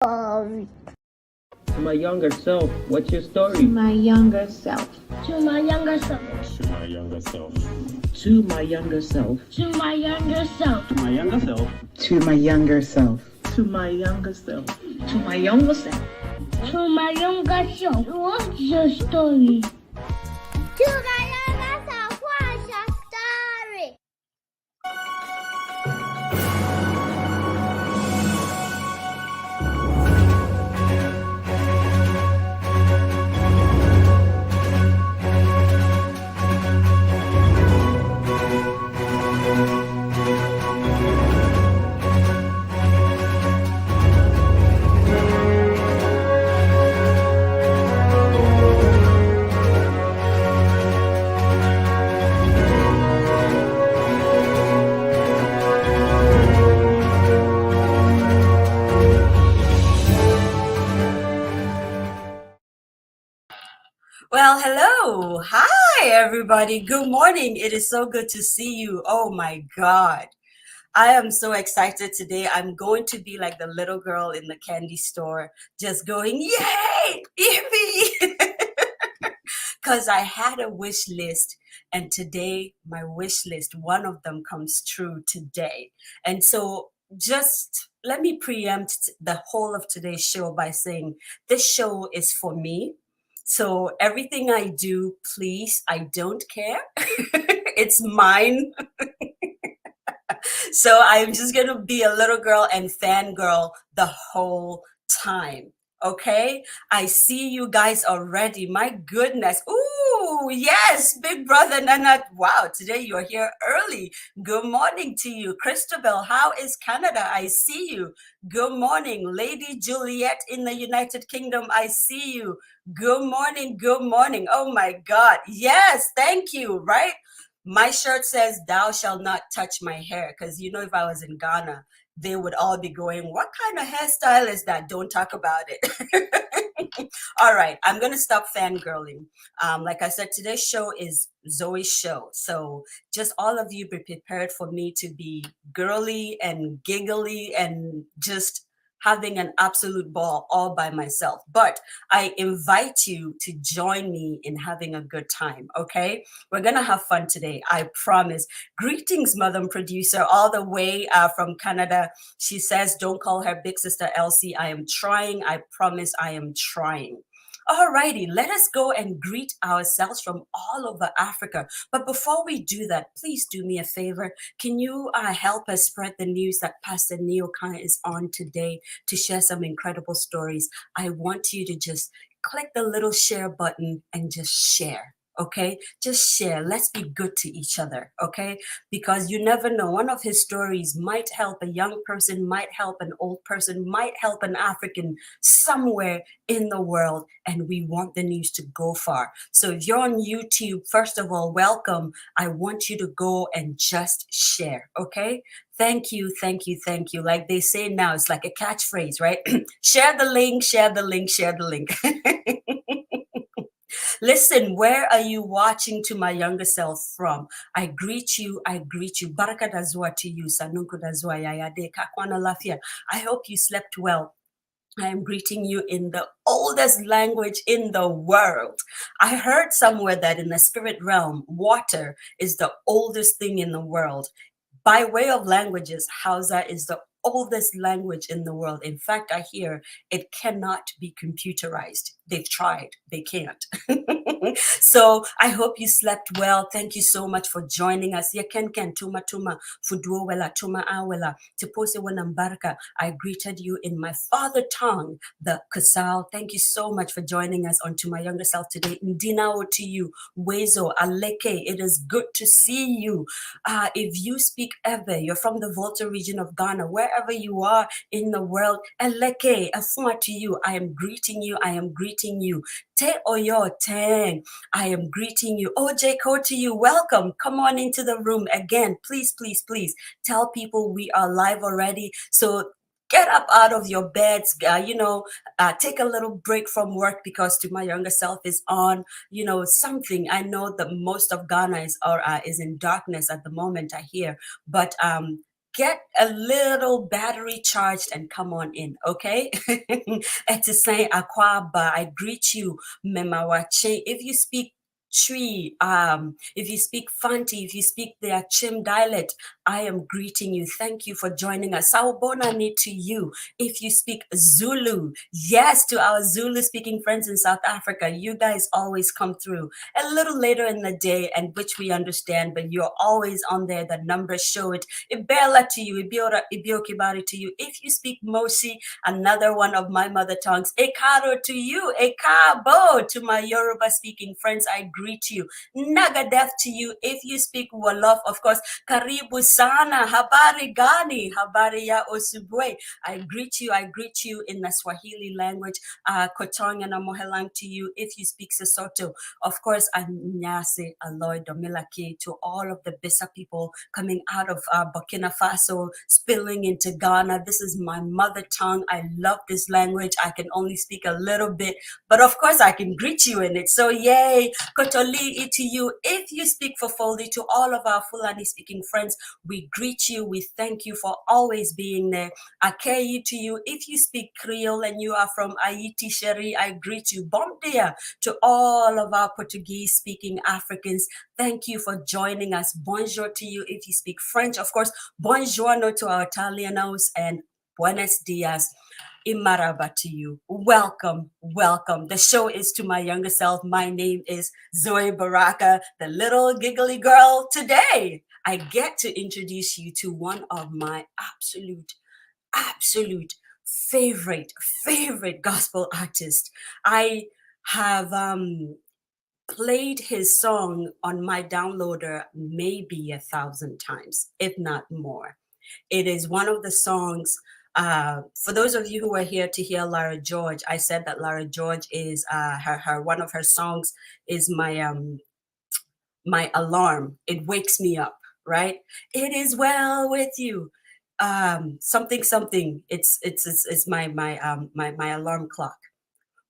story. To my younger self, what's your story? To my younger self. To my younger self. To my younger self. To my younger self. To my younger self. To my younger self. To my younger self. To my younger self. To my younger self. To my younger self. What's your story? To my younger self. What's your story? Well, hello. Hi, everybody. Good morning. It is so good to see you. Oh my God. I am so excited today. I'm going to be like the little girl in the candy store, just going, yay, yippee. Because I had a wish list, and today my wish list, one of them comes true today. And so just let me preempt the whole of today's show by saying this show is for me. So everything I do, please, I don't care. It's mine. So I'm just going to be a little girl and fangirl the whole time. Okay? I see you guys already. My goodness. Ooh, yes, Big Brother Nana. Wow, today you're here early. Good morning to you. Christabel, how is Canada? I see you. Good morning. Lady Juliet in the United Kingdom, I see you. Good morning. Good morning. Oh my God. Yes, thank you, right? My shirt says, "Thou shalt not touch my hair." Because, you know, if I was in Ghana, they would all be going, what kind of hairstyle is that? Don't talk about it. All right, I'm going to stop fangirling. Like I said, today's show is Zoe's show. So just all of you be prepared for me to be girly and giggly and just having an absolute ball all by myself. But I invite you to join me in having a good time, okay? We're going to have fun today, I promise. Greetings, Madam Producer, all the way from Canada. She says, don't call her big sister Elsie. I am trying. I promise I am trying. Alrighty, let us go and greet ourselves from all over Africa. But before we do that, please do me a favor. Can you help us spread the news that Pastor Okai is on today to share some incredible stories? I want you to just click the little share button and just share. Okay, just share. Let's be good to each other. Okay, because you never know. One of his stories might help a young person, might help an old person, might help an African somewhere in the world. And we want the news to go far. So if you're on YouTube, first of all, welcome. I want you to go and just share. Okay. Thank you, thank you, thank you. Like they say now, it's like a catchphrase, right? Share the link, share the link, share the link. Listen, where are you watching To My Younger Self from? I greet you, I greet you. Baraka dazua to you, sanunku dazua yayade kakwana lafia. I hope you slept well. I am greeting you in the oldest language in the world. I heard somewhere that in the spirit realm, water is the oldest thing in the world. By way of languages, Hausa is the oldest language in the world. In fact, I hear it cannot be computerized. They've tried, they can't. So I hope you slept well. Thank you so much for joining us. Ken tuma tuma fuduo wela tuma awela tipose wanambarka. I greeted you in my father tongue, the Kasal. Thank you so much for joining us on To My Younger Self today. Ndinao to you, Wezo, Aleke. It is good to see you. If you speak Ebe, you're from the Volta region of Ghana, wherever you are in the world, Eleke, Afuma to you. I am greeting you. I am greeting you. Te Oyo Tang, I am greeting you. OJ Ko to you. Welcome. Come on into the room again. Please, please, please tell people we are live already. So get up out of your beds, take a little break from work because To My Younger Self is on, something. I know that most of Ghana is in darkness at the moment, I hear, but get a little battery charged and come on in, okay? It's to say Akwaba, I greet you, Memawache. If you speak Tree, if you speak Fanti, if you speak the Achim dialect, I am greeting you. Thank you for joining us. Sawubona ni to you. If you speak Zulu, yes, to our Zulu speaking friends in South Africa, you guys always come through a little later in the day, and which we understand, but you're always on there. The numbers show it. Ibela to you, Ibiokibari to you. If you speak Mosi, another one of my mother tongues, Ekaro to you, Ekabo to my Yoruba speaking friends, I greet you. Nagadef to you. If you speak Wolof, of course, Karibu sana, habari gani, habari ya osubwe. I greet you in the Swahili language, Kotonga na Mohelang to you. If you speak Sesotho, of course, Anyase Aloy Domilake to all of the Bisa people coming out of Burkina Faso, spilling into Ghana. This is my mother tongue. I love this language. I can only speak a little bit, but of course I can greet you in it. So yay, Kotoli to you. If you speak Fofoli, to all of our Fulani speaking friends, we greet you. We thank you for always being there. Akeyi to you. If you speak Creole and you are from Haiti, Sherry, I greet you. Bon dia to all of our Portuguese speaking Africans. Thank you for joining us. Bonjour to you. If you speak French, of course, buongiorno to our Italianos, and buenos dias. Imaraba to you. Welcome, welcome. The show is To My Younger Self. My name is Zoe Baraka, the little giggly girl. Today, I get to introduce you to one of my absolute favorite gospel artists. I have played his song on my downloader maybe 1,000 times, if not more. It is one of the songs. For those of you who are here to hear Lara George, I said that Lara George is her one of her songs is my alarm. It wakes me up, right? It is well with you. Something. It's my alarm clock.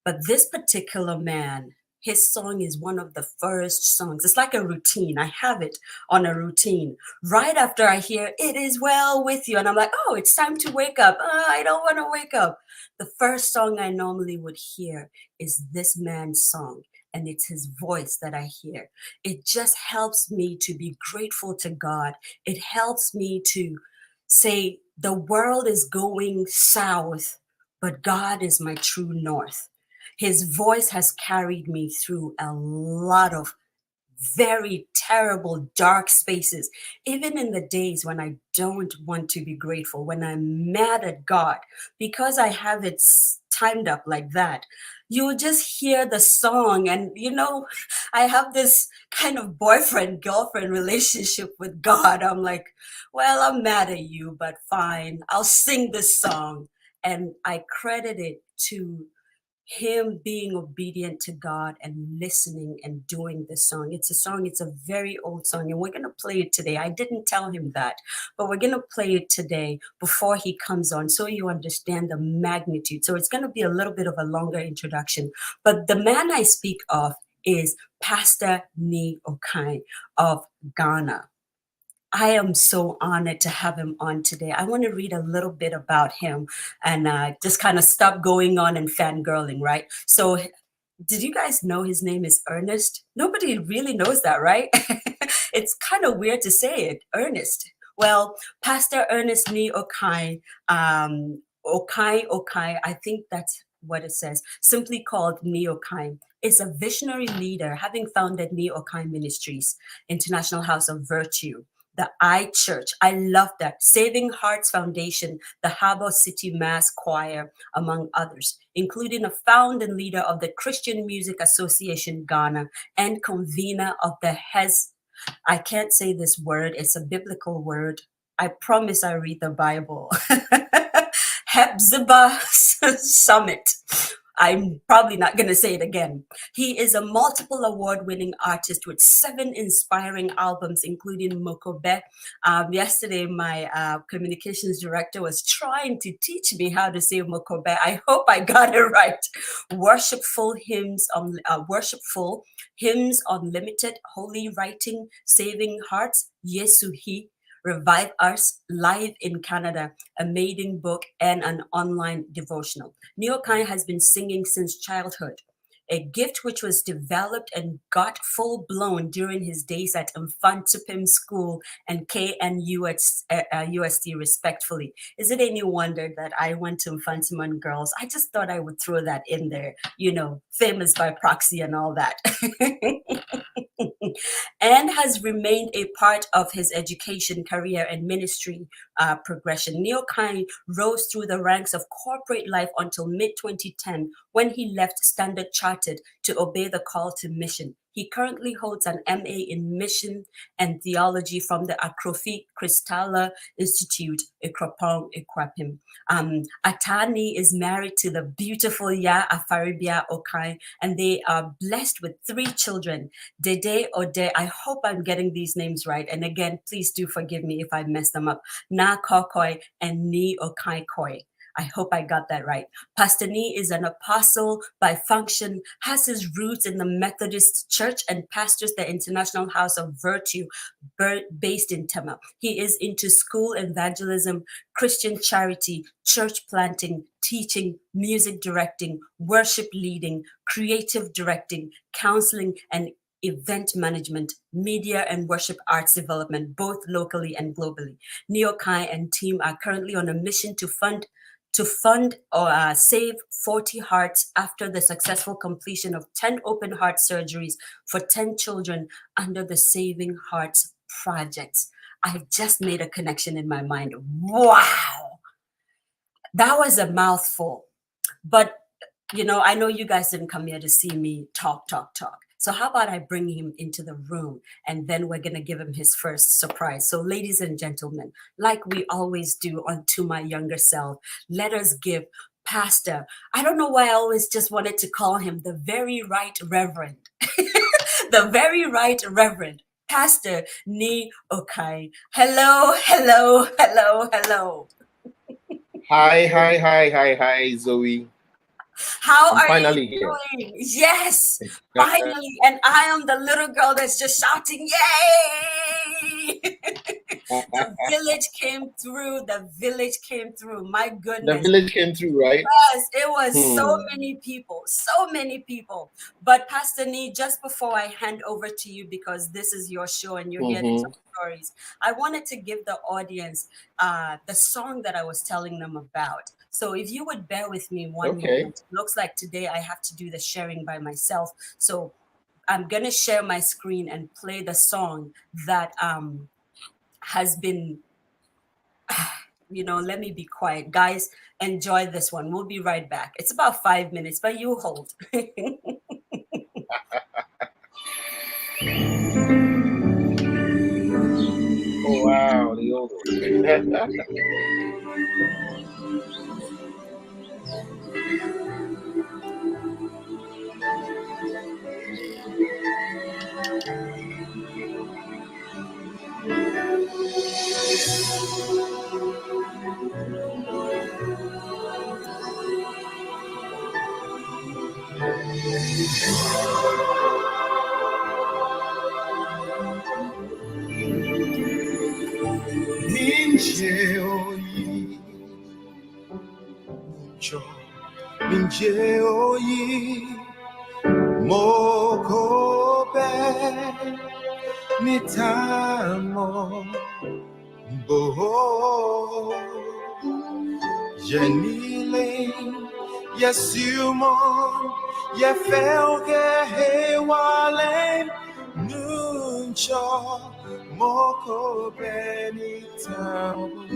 But this particular man, his song is one of the first songs. It's like a routine. I have it on a routine. Right after I hear, it is well with you. And I'm like, oh, it's time to wake up. I don't want to wake up. The first song I normally would hear is this man's song. And it's his voice that I hear. It just helps me to be grateful to God. It helps me to say, the world is going south, but God is my true north. His voice has carried me through a lot of very terrible, dark spaces, even in the days when I don't want to be grateful, when I'm mad at God, because I have it timed up like that. You'll just hear the song, and I have this kind of boyfriend-girlfriend relationship with God. I'm like, well, I'm mad at you, but fine, I'll sing this song. And I credit it to him being obedient to God and listening and doing the song. It's a very old song, and we're going to play it today. I didn't tell him that, but we're going to play it today before he comes on so you understand the magnitude. So it's going to be a little bit of a longer introduction. But the man I speak of is Pastor Ni Okai of Ghana. I am so honored to have him on today. I want to read a little bit about him and just kind of stop going on and fangirling, right? So did you guys know his name is Ernest? Nobody really knows that, right? It's kind of weird to say it, Ernest. Well, Pastor Ernest Ni Okai, Okai, I think that's what it says, simply called Ni Okai, is a visionary leader, having founded Ni Okai Ministries, International House of Virtue, the I Church. I love that. Saving Hearts Foundation, the Harbor City Mass Choir, among others, including a founder and leader of the Christian Music Association Ghana and convener of the I can't say this word. It's a biblical word. I promise I read the Bible. Hepzibah Summit. I'm probably not going to say it again. He is a multiple award-winning artist with 7 inspiring albums, including Mokobe. Yesterday, my communications director was trying to teach me how to say Mokobe. I hope I got it right. Worshipful Hymns Unlimited, Holy Writing, Saving Hearts, Yesuhi, Revive Us live in Canada, a maiden book, and an online devotional. Okai has been singing since childhood, a gift which was developed and got full blown during his days at Infantipim School and KNUST, respectfully. Is it any wonder that I went to Infantiman Girls? I just thought I would throw that in there, famous by proxy and all that. And has remained a part of his education, career, and ministry progression. Okai rose through the ranks of corporate life until mid-2010 when he left Standard Chartered to obey the call to mission. He currently holds an MA in Mission and Theology from the Akrofi Kristalla Institute, Ikropong, Ikwapim. Atani is married to the beautiful Ya Afaribia Okai, and they are blessed with 3 children. Dede Ode, I hope I'm getting these names right. And again, please do forgive me if I mess them up. Na Kokoi and Ni Okai Koi. I hope I got that right. Pastor Nee is an apostle by function, has his roots in the Methodist Church, and pastors the International House of Virtue based in Tema. He is into school evangelism, Christian charity, church planting, teaching, music directing, worship leading, creative directing, counseling, and event management, media and worship arts development, both locally and globally. Okai and team are currently on a mission to fund or save 40 hearts after the successful completion of 10 open heart surgeries for 10 children under the Saving Hearts Project. I just made a connection in my mind. Wow! That was a mouthful. But, I know you guys didn't come here to see me talk. So how about I bring him into the room and then we're going to give him his first surprise. So ladies and gentlemen, like we always do on To My Younger Self, let us give Pastor, I don't know why I always just wanted to call him the very right Reverend, the very right Reverend, Pastor Nee Okai. Hello. Hi, Zoe. How I'm are finally you here. doing? Yes, finally. And I am the little girl that's just shouting, yay! The village came through. My The goodness. village came through, right? Yes, it was so many people. But Pastor Nee, just before I hand over to you, because this is your show and you're here to tell stories, I wanted to give the audience the song that I was telling them about. So if you would bear with me one moment. Looks like today I have to do the sharing by myself. So I'm going to share my screen and play the song that has been, let me be quiet. Guys, enjoy this one. We'll be right back. It's about 5 minutes, but you hold. Oh, wow, the old one. Minjeoyi mokobe mitamo boho yenile yesumon yefelge hewale nuncho mokobe mitamo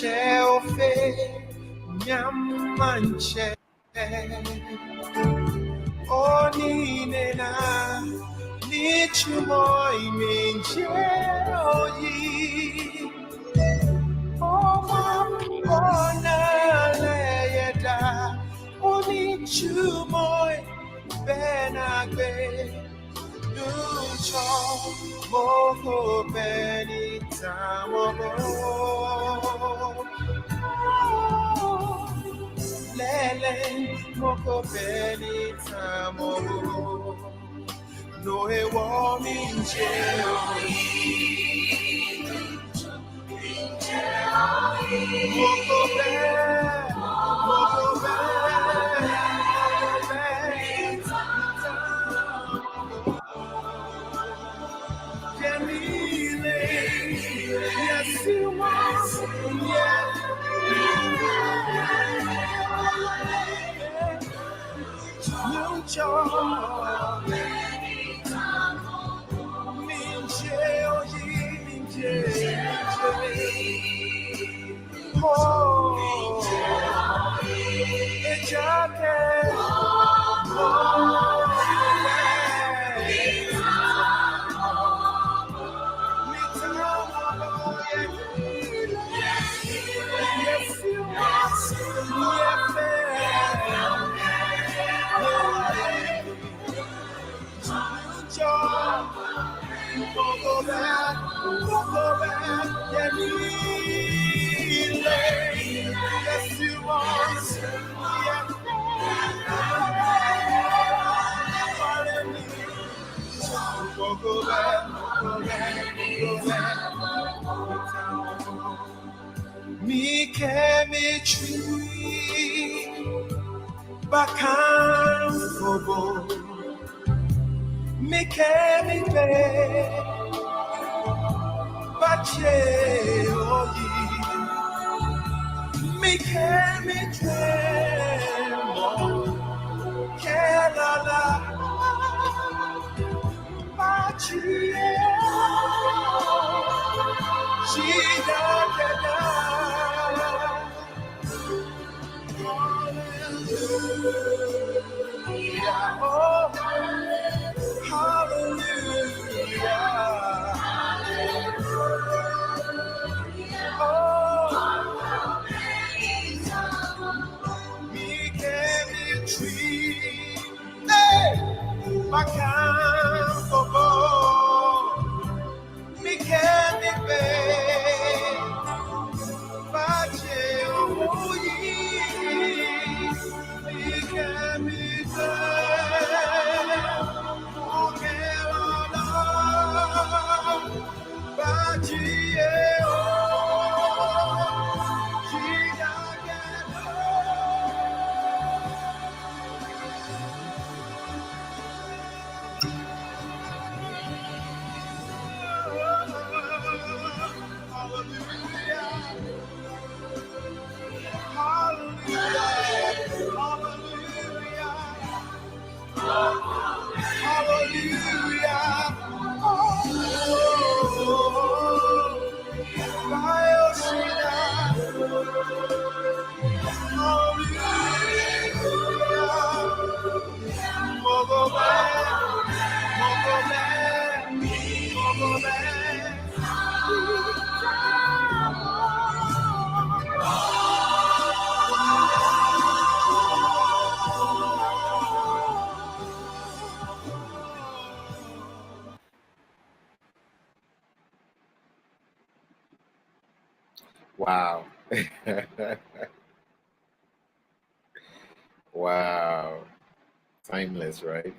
Cheofe nyamanche Oni nena ni chumoy minche oyi. Ona leyeda oni chumoy benagbe nucho moko benitamo lele moko benitamo no e womi yes, you must, yes. Me chemistry bakam kobo me chemistry bache oyi me chemistry mo kelala bache she da da da. Oh, hallelujah. Oh, me can be tree. Hey, my camp of me can be bed. Wow. Wow. Timeless, right?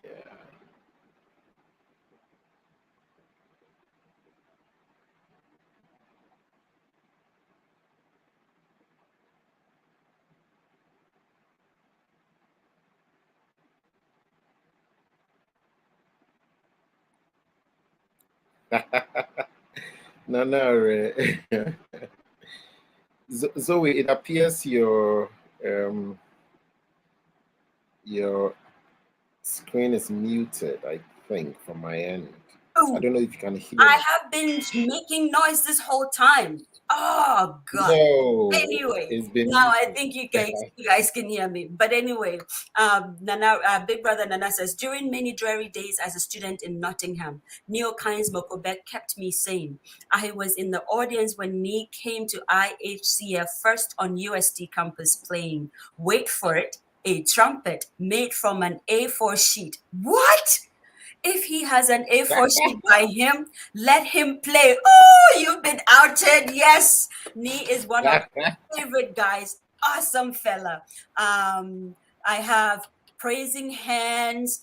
Yeah. No, no, Zoe, it appears your Your screen is muted, I think, from my end. I Oh, don't know if you can hear I me. have been making noise this whole time. Oh God. No, Anyway, it's been now I muted. think you guys can hear me. But anyway, Nana, Big Brother Nana says, during many dreary days as a student in Nottingham, Neo Kynes Mokobek kept me sane. I was in the audience when Nee came to IHCF first on UST campus playing. Wait for it, a trumpet made from an A4 sheet. What? If he has an A4 sheet by him, let him play. Oh, you've been outed. Yes. Nee is one of my favorite guys. Awesome fella. I have praising hands.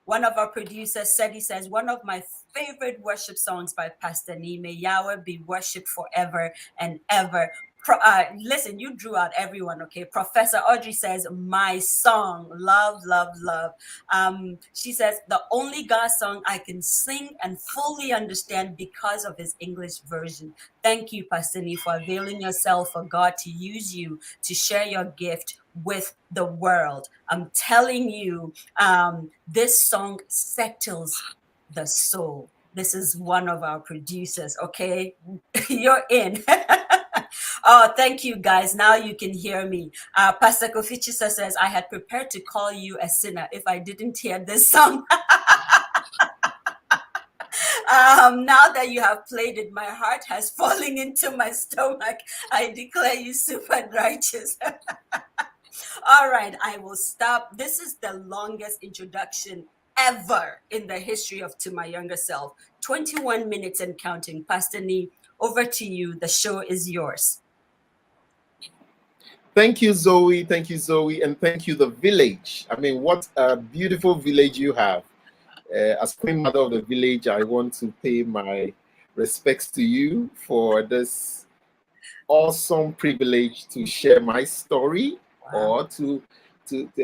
One of our producers said, he says, one of my favorite worship songs by Pastor Nee, may Yahweh be worshipped forever and ever. Listen, you drew out everyone, okay? Professor Audrey says, my song, love, love, love. She says, the only God song I can sing and fully understand because of his English version. Thank you, Pastor Nee, for availing yourself for God to use you to share your gift with the world. I'm telling you, this song settles the soul. This is one of our producers, okay? You're in. Oh, thank you, guys. Now you can hear me. Pastor Kofichisa says, I had prepared to call you a sinner if I didn't hear this song. Now that you have played it, my heart has fallen into my stomach. I declare you super righteous. All right, I will stop. This is the longest introduction ever in the history of To My Younger Self. 21 minutes and counting. Pastor Nee, over to you. The show is yours. Thank you, Zoe. Thank you, Zoe. And thank you, the village. I mean, what a beautiful village you have. As Queen Mother of the village, I want to pay my respects to you for this awesome privilege to share my story or to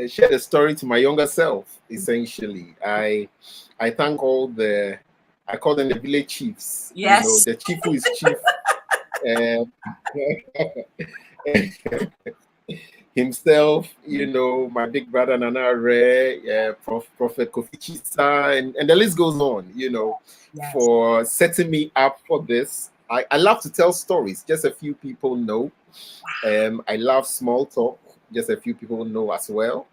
share the story to my younger self, essentially. I thank all I call them the village chiefs, Yes. the chief who is chief. Uh, himself, my big brother Nana Ray, Prophet Kofi Chisa, and the list goes on, Yes. for setting me up for this. I love to tell stories, just a few people know. I love small talk, just a few people know as well.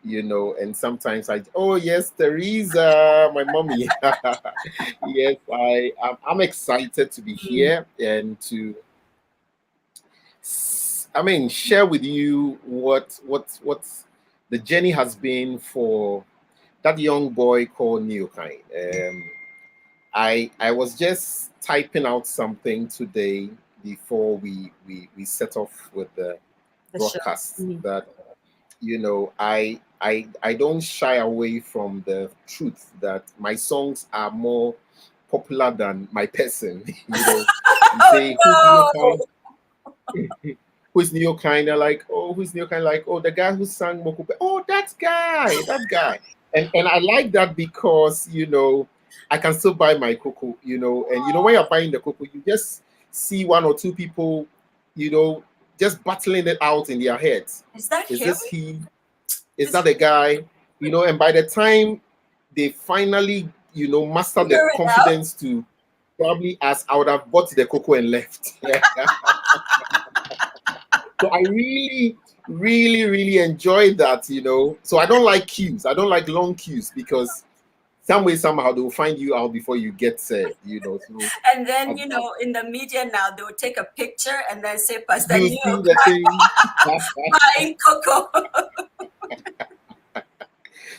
And sometimes oh yes, Teresa, my mommy. Yes, I'm excited to be here and to share with you what the journey has been for that young boy called Neokai. I was just typing out something today before we set off with the broadcast that I don't shy away from the truth that my songs are more popular than my person. You say who's Neo kind of like, oh, who's Neo kind of like, oh, the guy who sang Mokupe, oh, that guy. And I like that because, I can still buy my cocoa, and when you're buying the cocoa, you just see one or two people, just battling it out in their heads. Is this he? Is that the guy? And by the time they finally, master the confidence to probably ask, I would have bought the cocoa and left. So I really, really, really enjoyed that, So I don't like queues. I don't like long queues because some way, somehow they will find you out before you get served, So, and then, in the media now, they will take a picture and then say, Pastor you Neo see the thing. buying cocoa.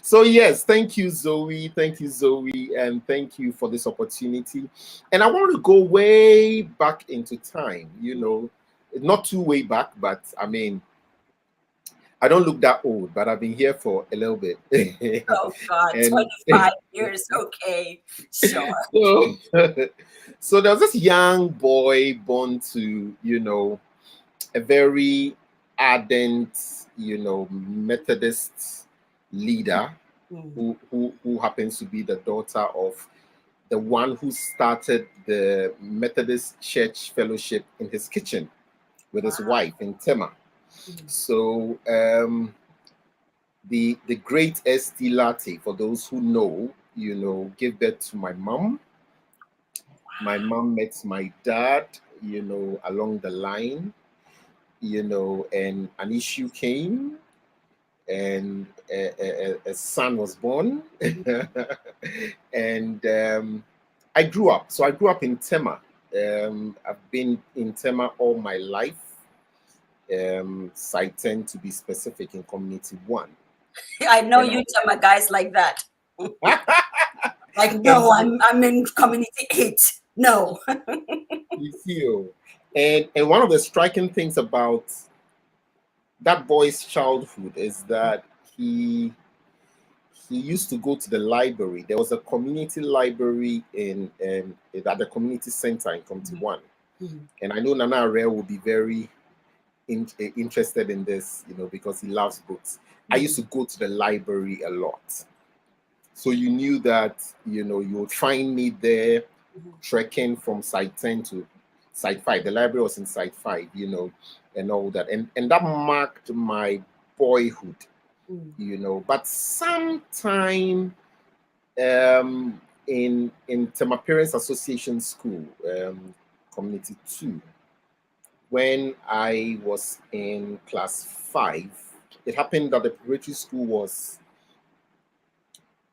So yes, thank you, Zoe. And thank you for this opportunity. And I want to go way back into time, not too way back, but I mean, I don't look that old, but I've been here for a little bit. Oh God, 25 years. Okay, sure. So there was this young boy born to, a very ardent, Methodist leader who happens to be the daughter of the one who started the Methodist Church Fellowship in his kitchen with his wife in Tema. So the great ST Latte, for those who know, gave birth to my mom. My mom met my dad, along the line, and an issue came, and a son was born. And I grew up. So I grew up in Tema. I've been in Tema all my life. Site 10 to be specific, in Community 1. I know And you tell my guys like that. Like, no, I'm in Community 8. No. You feel. And one of the striking things about that boy's childhood is that he used to go to the library. There was a community library at the community center in Community 1. And I know Nana Arel will be very interested in this, because he loves books. I used to go to the library a lot. So you knew that, you would find me there trekking from site 10 to site 5. The library was in site 5, and all that. And that marked my boyhood, But sometime in Tema Parents Association School, Community 2, when I was in class 5, it happened that the preparatory school was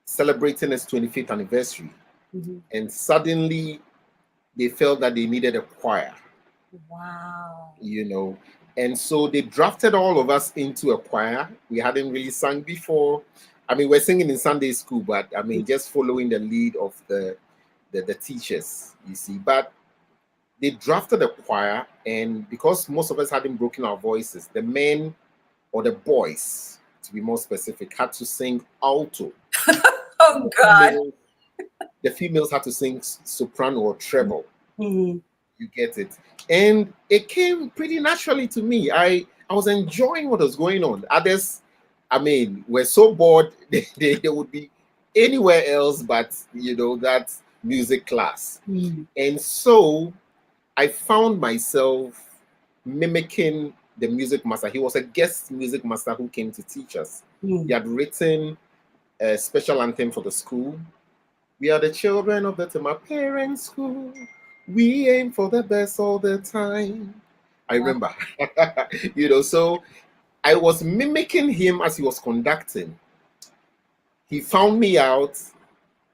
celebrating its 25th anniversary. And suddenly they felt that they needed a choir. Wow. And so they drafted all of us into a choir. We hadn't really sung before. I mean, we're singing in Sunday school, but I mean, just following the lead of the teachers, you see. But they drafted a choir, and because most of us hadn't broken our voices, the men, or the boys, to be more specific, had to sing alto. Oh, God. The females had to sing soprano or treble. You get it? And it came pretty naturally to me. I was enjoying what was going on. Others, I mean, were so bored, they would be anywhere else but, that music class. And so I found myself mimicking the music master. He was a guest music master who came to teach us. He had written a special anthem for the school. We are the children of the Tema Parents School. We aim for the best all the time. I remember, so I was mimicking him as he was conducting. He found me out,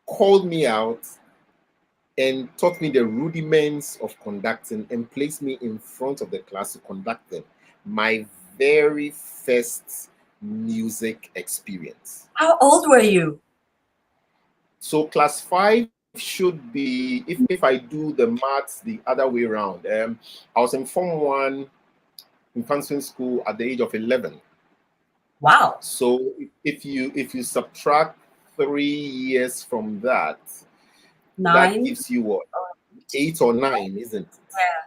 called me out, and taught me the rudiments of conducting and placed me in front of the class to conduct them. My very first music experience. How old were you? So class 5 should be, if I do the maths the other way around, I was in Form 1 in Fancy School at the age of 11. Wow. So if you subtract 3 years from that, 9? that gives you what? 8 or 9, isn't it? Yeah.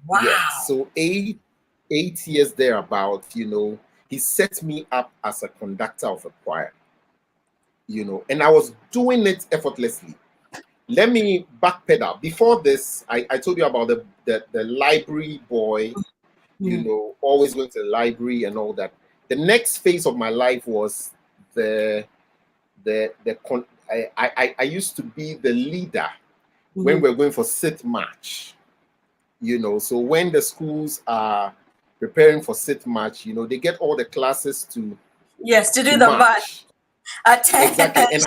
Wow. Yeah. So 8 years thereabout, he set me up as a conductor of a choir. And I was doing it effortlessly. Let me backpedal. Before this, I told you about the library boy, always going to the library and all that. The next phase of my life was I used to be the leader when we're going for sit march. So when the schools are preparing for sit march, they get all the classes to do the march. Exactly. And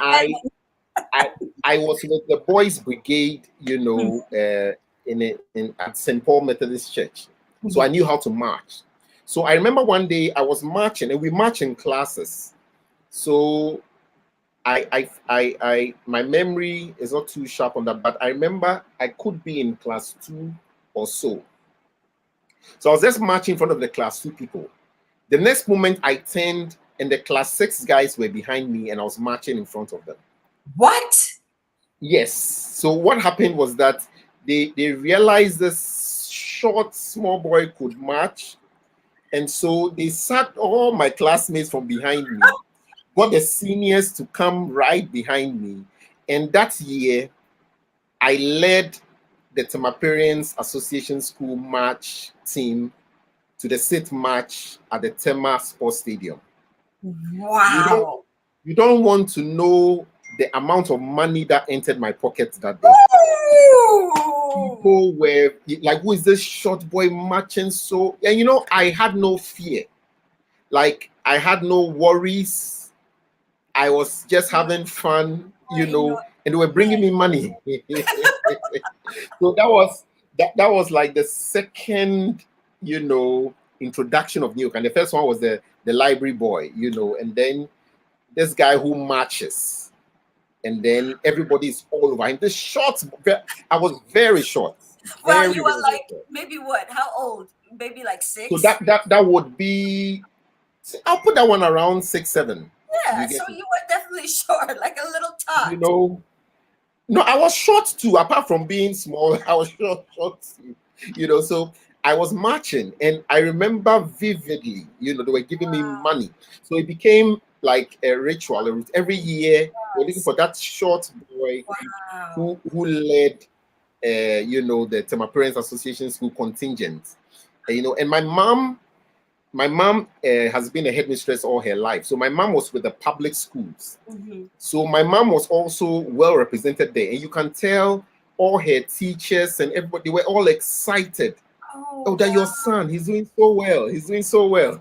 I was with the boys brigade, at St. Paul Methodist Church. So I knew how to march. So I remember one day I was marching, and we march in classes. So my memory is not too sharp on that, but I remember I could be in class 2 or so. So I was just marching in front of the class 2 people. The next moment I turned, and the class 6 guys were behind me, and I was marching in front of them. What? Yes. So what happened was that they realized this short, small boy could march. And so they sacked all my classmates from behind me, got the seniors to come right behind me. And that year, I led the Tema Parents Association School march team to the sit march at the Tema Sports Stadium. Wow. You don't want to know the amount of money that entered my pocket that day. Ooh. People were like, who is this short boy marching so? And I had no fear. Like, I had no worries. I was just having fun, and they were bringing me money. So that was like the second, introduction of New. And the first one was the library boy, and then this guy who marches, and then everybody's all over him. I was very short. Well, Very, you were very, very like short. maybe what? How old? Maybe like 6? So that would be, I'll put that one around 6, 7. Yeah, You get so it? you were definitely short, like a little tot. No, I was short too. Apart from being small, I was short too. So I was marching, and I remember vividly. They were giving me money, so it became like a ritual. Every year, we're looking for that short boy Wow. who led, the Tema Parents Association school contingent. And my mom has been a headmistress all her life. So my mom was with the public schools. Mm-hmm. So my mom was also well represented there. And you can tell all her teachers and everybody, they were all excited. Oh, that your son, he's doing so well. He's doing so well.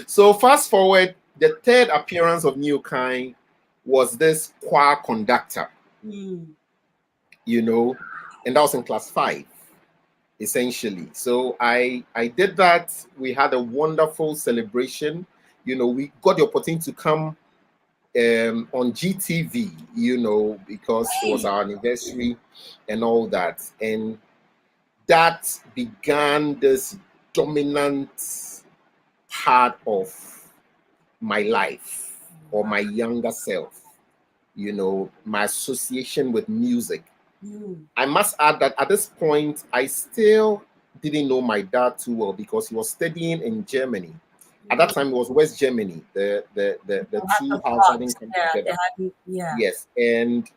So fast forward, the third appearance of New Okai was this choir conductor, Mm. And that was in class 5. Essentially. So I did that. We had a wonderful celebration. We got the opportunity to come on GTV, because it was our anniversary and all that. And that began this dominant part of my life, or my younger self, my association with music. I must add that at this point, I still didn't know my dad too well, because he was studying in Germany. At that time, it was West Germany. The two halves hadn't come together. Yeah. Yes, and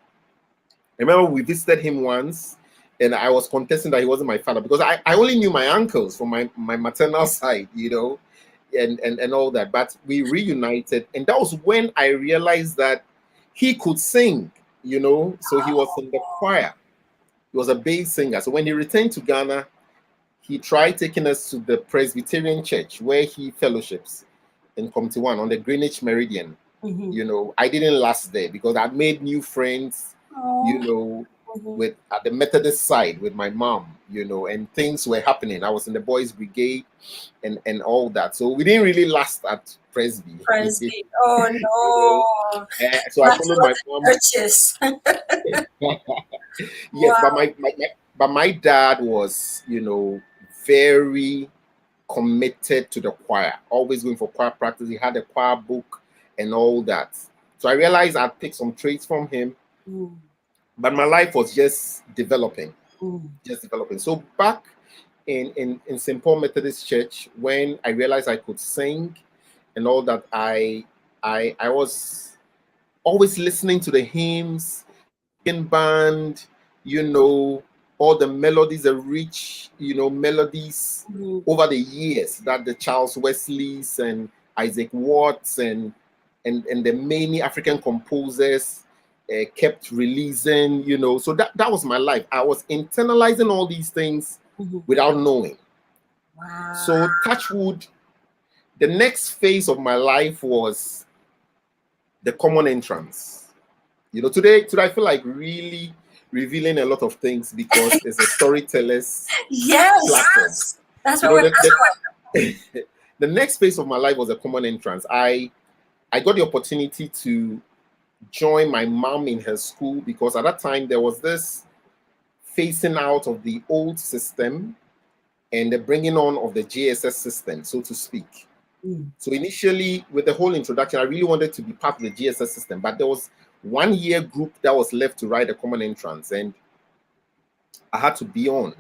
I remember we visited him once, and I was contesting that he wasn't my father, because I only knew my uncles from my maternal side, and all that. But we reunited, and that was when I realized that he could sing, so he was in the choir. He was a bass singer. So when he returned to Ghana, he tried taking us to the Presbyterian church where he fellowships in Committee 1 on the Greenwich Meridian. Mm-hmm. I didn't last there because I made new friends, with at the Methodist side with my mom, and things were happening. I was in the boys' brigade and all that. So we didn't really last at Presby. Oh no. So I followed my mom. Purchase. Yes, Wow. but my dad was, very committed to the choir, always going for choir practice. He had a choir book and all that. So I realized I'd pick some traits from him, but my life was just developing. So back in St. Paul Methodist Church, when I realized I could sing and all that, I was always listening to the hymns, in band, all the melodies, the rich, melodies over the years that the Charles Wesleys and Isaac Watts and the many African composers kept releasing, So that was my life. I was internalizing all these things without knowing. Wow. So touch wood, the next phase of my life was the common entrance. Today I feel like really revealing a lot of things because it's a storyteller's platform. That's what The next phase of my life was a common entrance. I got the opportunity to join my mom in her school because at that time there was this phasing out of the old system and the bringing on of the JSS system, so to speak. So initially, with the whole introduction, I really wanted to be part of the GSS system, but there was 1 year group that was left to write a common entrance, and I had to be on,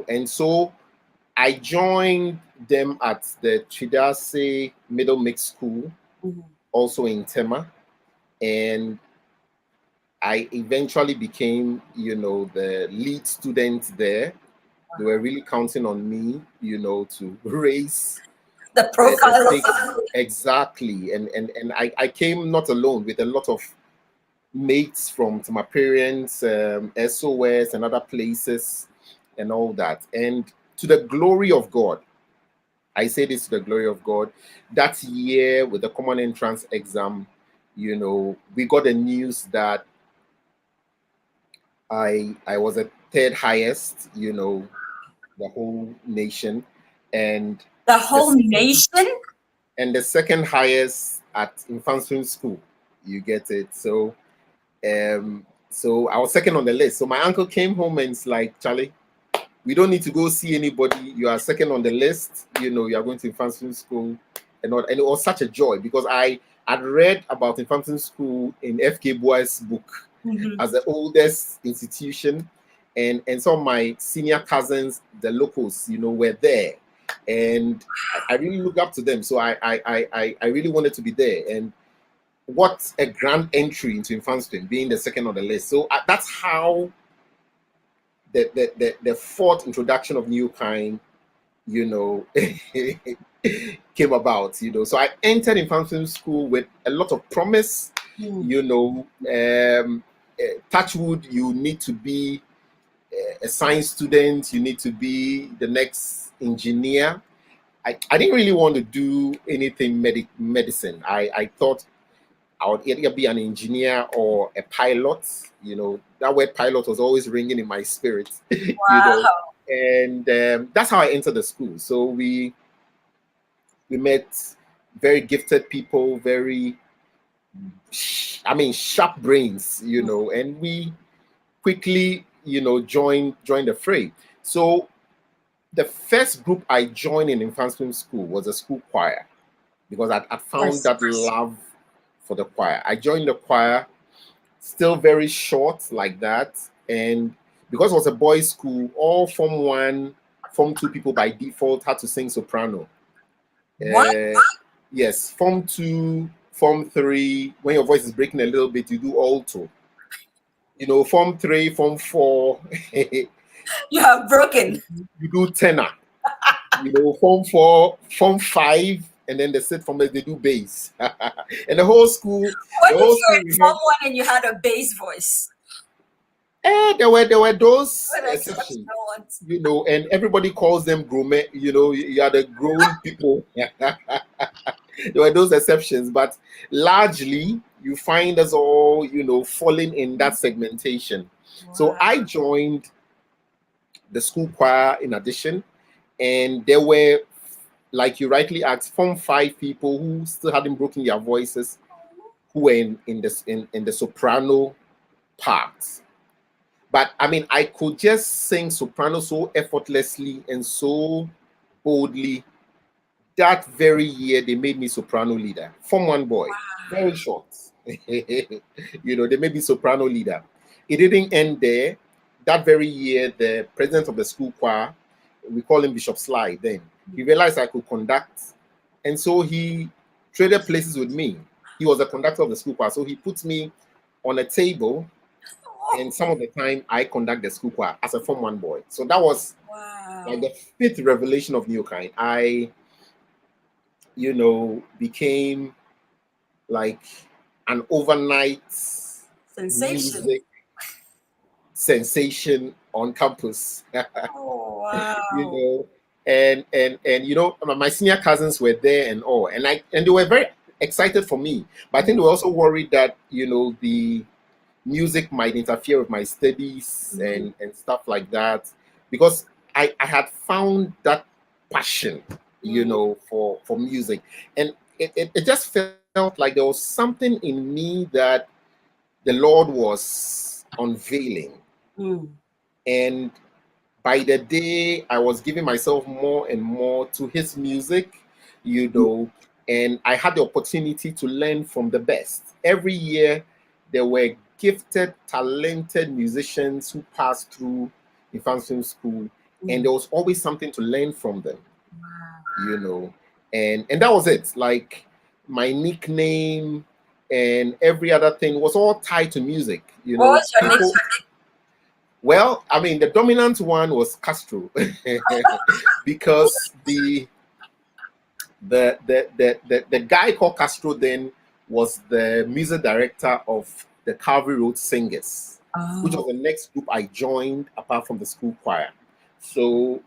And so I joined them at the Chidase Middle Mixed School, also in Tema, and I eventually became, the lead student there. They were really counting on me, to raise The profile take, exactly. And I came not alone, with a lot of mates from my parents, SOS and other places and all that. And to the glory of God, I say this to the glory of God, that year with the common entrance exam, we got the news that I was the third highest, the whole nation, and the whole the, nation. and the second highest at infancy school. You get it? So I was second on the list. So my uncle came home and it's like, Charlie, we don't need to go see anybody. You are second on the list. You are going to infancy school, and it was such a joy because I had read about infancy school in F.K. Boy's book as the oldest institution, and some of my senior cousins, the locals, were there, and I really looked up to them. So I really wanted to be there, and what a grand entry into infancy, being the second on the list. So that's how the fourth introduction of New Kind, came about. So I entered infancy school with a lot of promise. Touchwood, you need to be a science student, you need to be the next engineer. I didn't really want to do anything medicine. I thought I would either be an engineer or a pilot. That word pilot was always ringing in my spirit. Wow. And that's how I entered the school. So we met very gifted people, very, sharp brains, and we quickly, joined the fray. So the first group I joined in infancy school was a school choir, because I found that love for the choir. I joined the choir, still very short like that, and because it was a boys' school, all Form 1, Form 2 people by default had to sing soprano. Yes, Form 2, Form 3, when your voice is breaking a little bit, you do alto. Form 3, Form 4, You have broken. you do tenor. Form 4, Form 5, and then the sixth formers, they do bass. And the whole school. What if you're in Form 1 and you had a bass voice? There were those exceptions, and everybody calls them grown. You are the grown people. There were those exceptions, but largely you find us all, falling in that segmentation. Wow. So I joined the school choir in addition, and there were, like you rightly asked, Form 5 people who still hadn't broken their voices, who were in the soprano parts. But I could just sing soprano so effortlessly and so boldly. That very year, they made me soprano leader. Form 1 boy, very short. They made me soprano leader. It didn't end there. That very year, the president of the school choir, we call him Bishop Sly then, he realized I could conduct. And so he traded places with me. He was the conductor of the school choir. So he puts me on a table, and some of the time I conduct the school choir as a Form 1 boy. So that was like the fifth revelation of New Kind. I, became like an overnight music sensation on campus. Oh, wow. And my senior cousins were there and all, and they were very excited for me. But I think they were also worried that the music might interfere with my studies and stuff like that, because I had found that passion, for music, and it just felt like there was something in me that the Lord was unveiling. And by the day, I was giving myself more and more to his music, and I had the opportunity to learn from the best. Every year, there were gifted, talented musicians who passed through infancy school, and there was always something to learn from them. And that was it. Like my nickname and every other thing was all tied to music. What was your nickname? Well, the dominant one was Castro, because the The guy called Castro then was the music director of the Calvary Road Singers, which was the next group I joined apart from the school choir. So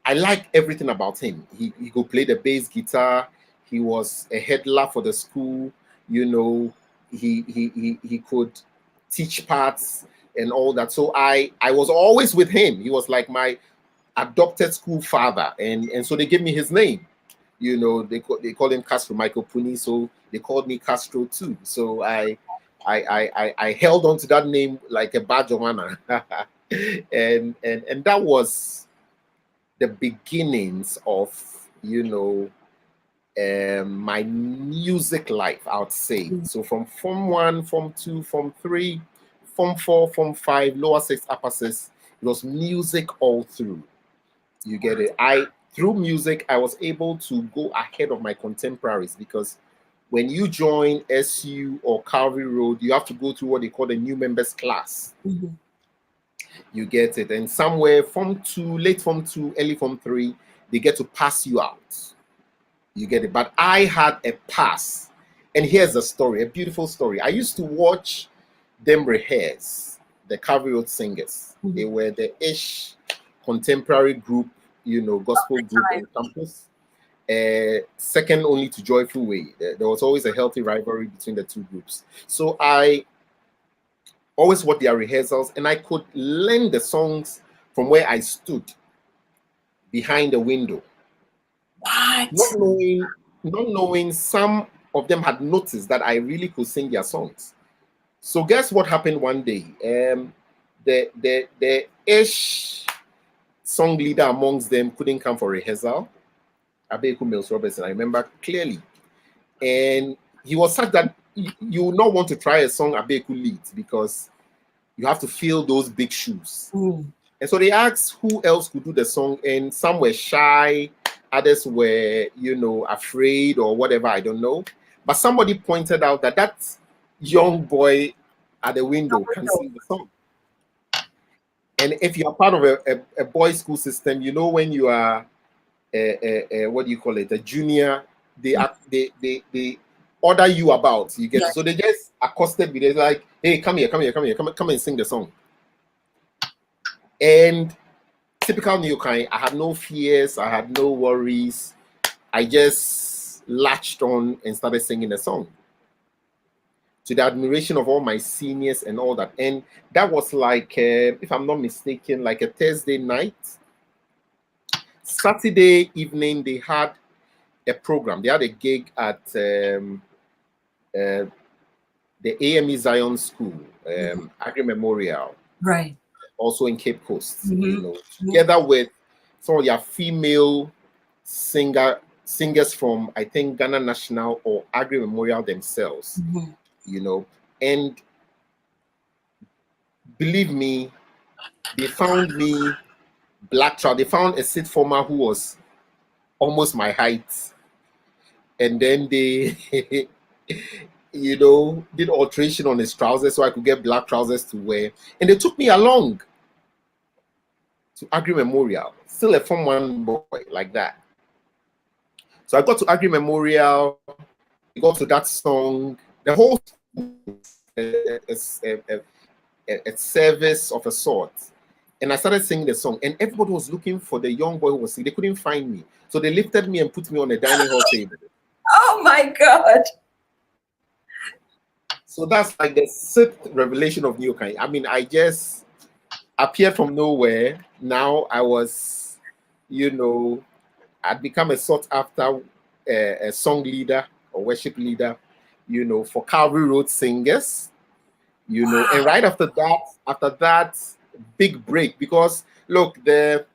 I like everything about him. He could play the bass guitar. He was a headler for the school. You know, he could teach parts and all that. So I was always with him. He was like my adopted school father, and so they gave me his name. You know, they call him Castro Michael Puni, so they called me Castro too. So I held on to that name like a badge of honor, and that was the beginnings of, you know, my music life, I would say. So from Form 1, Form 2, Form 3, Form 4, Form 5, lower 6, upper 6, it was music all through. You get it? Through music, I was able to go ahead of my contemporaries, because when you join SU or Calvary Road, you have to go through what they call the new members class. You get it? And somewhere Form 2, late Form 2, early Form 3, they get to pass you out. You get it? But I had a pass. And here's a story, a beautiful story. I used to watch them rehearse, the Calvary Road Singers. They were the ish contemporary group, you know, gospel group on campus. Second only to Joyful Way. There was always a healthy rivalry between the two groups. So I always watched their rehearsals, and I could learn the songs from where I stood behind the window. What? Not knowing some of them had noticed that I really could sing their songs. So guess what happened one day? The ish song leader amongst them couldn't come for rehearsal. Abeku Mills Robertson, I remember clearly. And he was such that you would not want to try a song Abeku leads, because you have to fill those big shoes. And so they asked who else could do the song, and some were shy, others were, you know, afraid or whatever, I don't know. But somebody pointed out that that young boy at the window can sing the song. And if you're part of a boys' school system, you know, when you are what do you call it, a junior, they order you about. You get so they just accosted me. They're like, "Hey, come here, come and sing the song." And typical new Okai, I had no fears, I had no worries. I just latched on and started singing the song, to the admiration of all my seniors and all that. And that was like, if I'm not mistaken, like a Thursday night. Saturday evening, they had a program. They had a gig at the AME Zion School, Agri Memorial. Right. Also in Cape Coast, you know, together with some of their female singers from, I think, Ghana National or Agri Memorial themselves. You know, and believe me, they found me black child. They found a seat former who was almost my height, and then they, you know, did alteration on his trousers so I could get black trousers to wear, and they took me along to Agri Memorial, still a Form 1 boy like that. So I got to Agri Memorial, we got to that song, the whole a service of a sort, and I started singing the song, and everybody was looking for the young boy who was singing. They couldn't find me, so they lifted me and put me on a dining hall table. Oh my God! So that's like the 6th revelation of New Okai. I mean, I just appeared from nowhere. Now I was, you know, I'd become a sought after a song leader or worship leader, you know, for Calvary Road Singers, you know. And right after that, big break, because look, the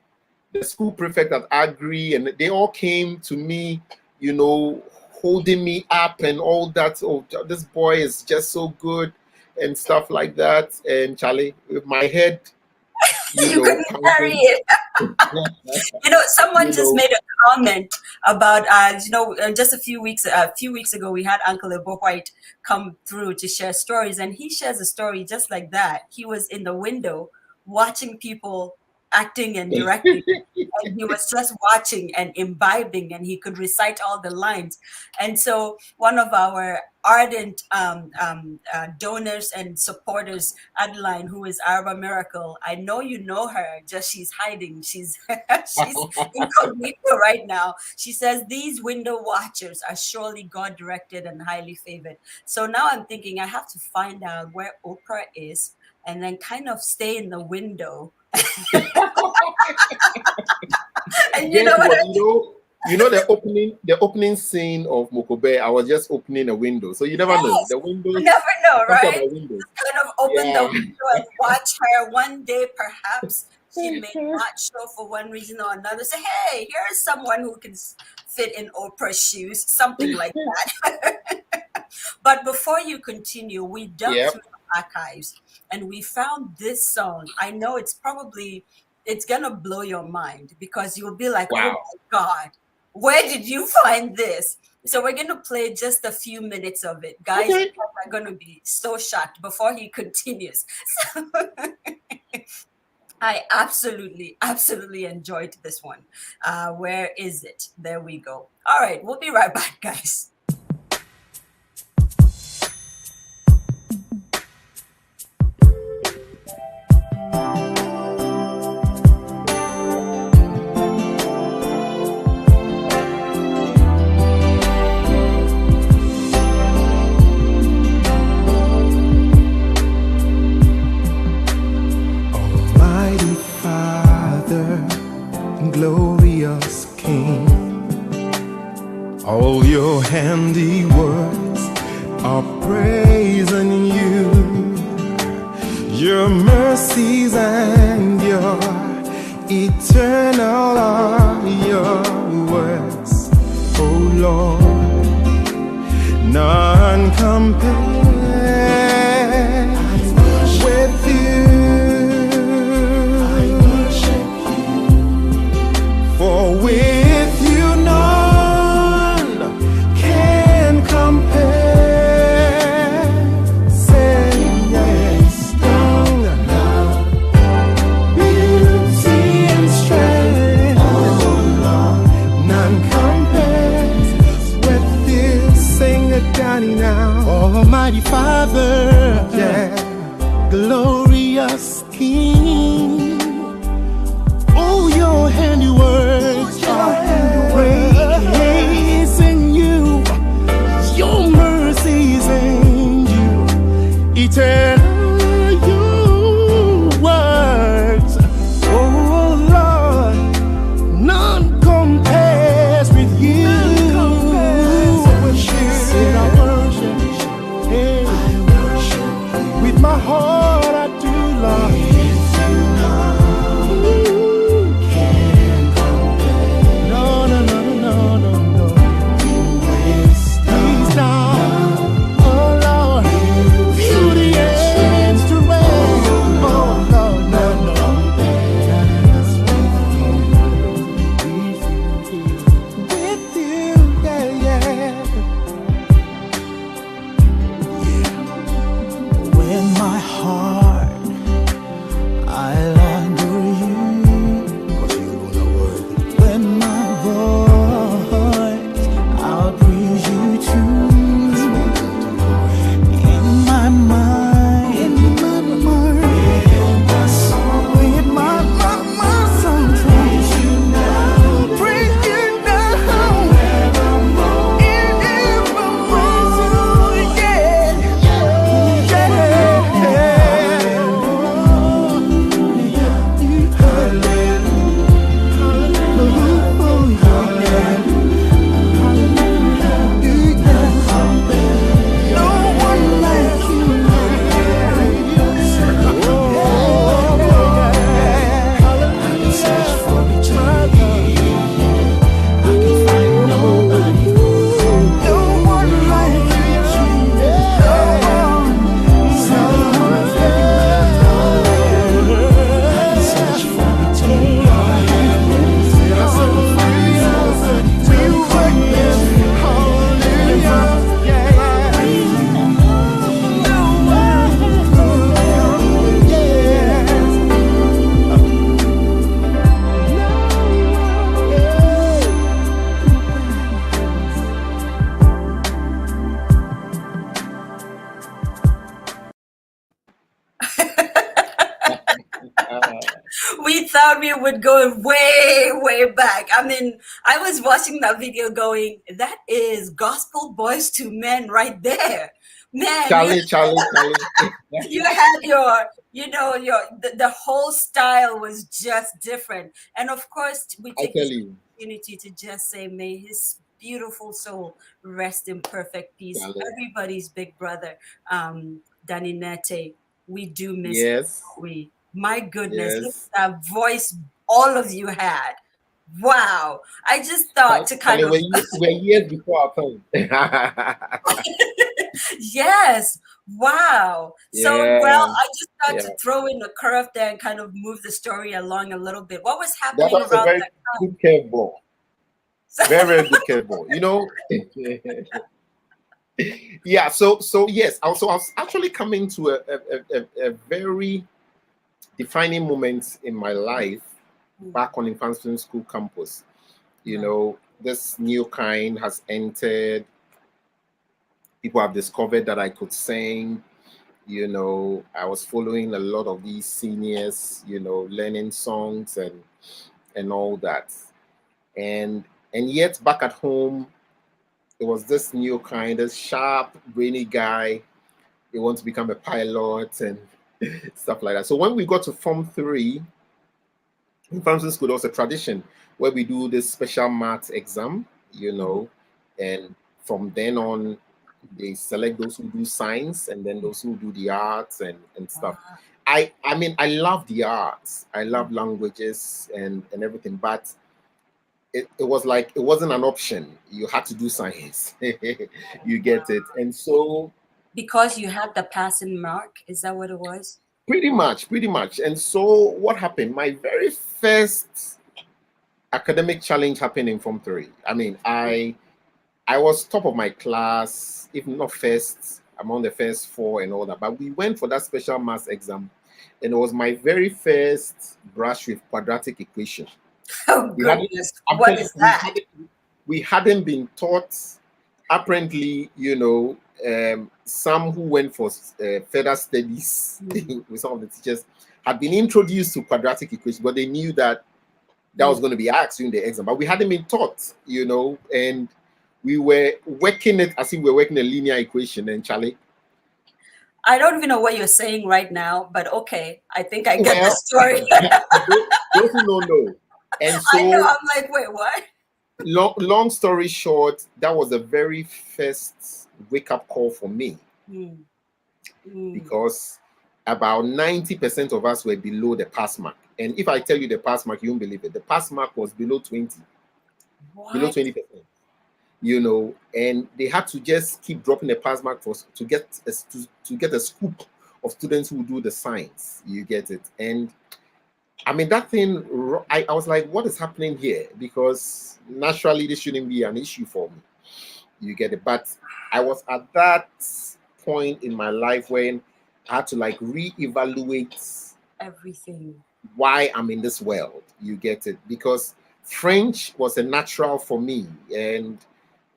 school prefect at Agri, and they all came to me, you know, holding me up and all that. Oh, this boy is just so good and stuff like that. And Charlie, with my head, you couldn't carry it. You know, someone just made a comment about, you know, just a few weeks ago, we had Uncle Ebo White come through to share stories, and he shares a story just like that. He was in the window watching people acting and directing. And he was just watching and imbibing, and he could recite all the lines. And so one of our ardent donors and supporters, Adeline, who is Araba Miracle, I know you know her, just she's hiding. She's she's incognito right now. She says these window watchers are surely God directed and highly favored. So now I'm thinking I have to find out where Oprah is and then kind of stay in the window. And you know the opening scene of Mokobe. I was just opening a window, so you never know. The window. You never know, right? Window. Kind of open the window and watch her. One day, perhaps she may not show for one reason or another. Say, hey, here's someone who can fit in Oprah's shoes, something like that. But before you continue, we dug through the archives and we found this song. I know it's gonna blow your mind because you'll be like, wow. Oh my God, where did you find this? So we're gonna play just a few minutes of it. Guys, you are gonna be so shocked before he continues. So I absolutely enjoyed this one. Where is it? There we go. All right, we'll be right back, guys. Glorious King, all your handiworks are praising you, your mercies and your eternal are your works, oh Lord, none compared with you. For with you none can compare. Say yes, strong love thought we would go way, way back. I mean, I was watching that video going, that is Gospel Boys to Men right there. Man, Charlie. you had your, the whole style was just different. And of course, we I take tell this you, opportunity to just say, may his beautiful soul rest in perfect peace. Charlie. Everybody's big brother, Danny Nete, we do miss him, Yes, don't we? My goodness, look yes. at that voice all of you had. Wow. I just thought to kind Charlie, of we're years before our time. yes. Wow. So, well, Yeah, I just thought yeah. to throw in a curve there and kind of move the story along a little bit. What was That happening was a around very that good curveball. Very, very good curveball. Yeah. So yes. Also, I was actually coming to a very defining moment in my life back on Infancy School campus. This new kind has entered. People have discovered that I could sing. I was following a lot of these seniors, learning songs and all that. And yet back at home, there was this new kind, this sharp, brainy guy. He wants to become a pilot and stuff like that. So when we got to Form 3, in Francis School, there was a tradition where we do this special math exam, and from then on, they select those who do science and then those who do the arts and stuff. I mean, I love the arts. I love languages and everything, but it was like it wasn't an option. You had to do science. You get it. And so because you had the passing mark, is that what it was? pretty much. And so what happened? My very first academic challenge happened in Form 3. I mean, I was top of my class, if not first, among the first 4 and all that. But we went for that special maths exam, and it was my very first brush with quadratic equation. Oh, goodness. What is that? We hadn't been taught. Apparently, some who went for further studies with some of the teachers had been introduced to quadratic equation, but they knew that was going to be asked during the exam. But we hadn't been taught, and we were working it as if we were working a linear equation. And Charlie, I don't even know what you're saying right now, but okay, I think I get the story. those who don't know. And so I know, I'm like, wait, what? Long story short, that was the very first wake-up call for me. Because about 90% of us were below the pass mark. And if I tell you the pass mark, you won't believe it. The pass mark was below 20. What? Below 20%. And they had to just keep dropping the pass mark to get a scoop of students who do the science. You get it. And I mean, that thing, I was like, what is happening here? Because naturally, this shouldn't be an issue for me. You get it. But I was at that point in my life when I had to reevaluate everything. Why I'm in this world. You get it. Because French was a natural for me. And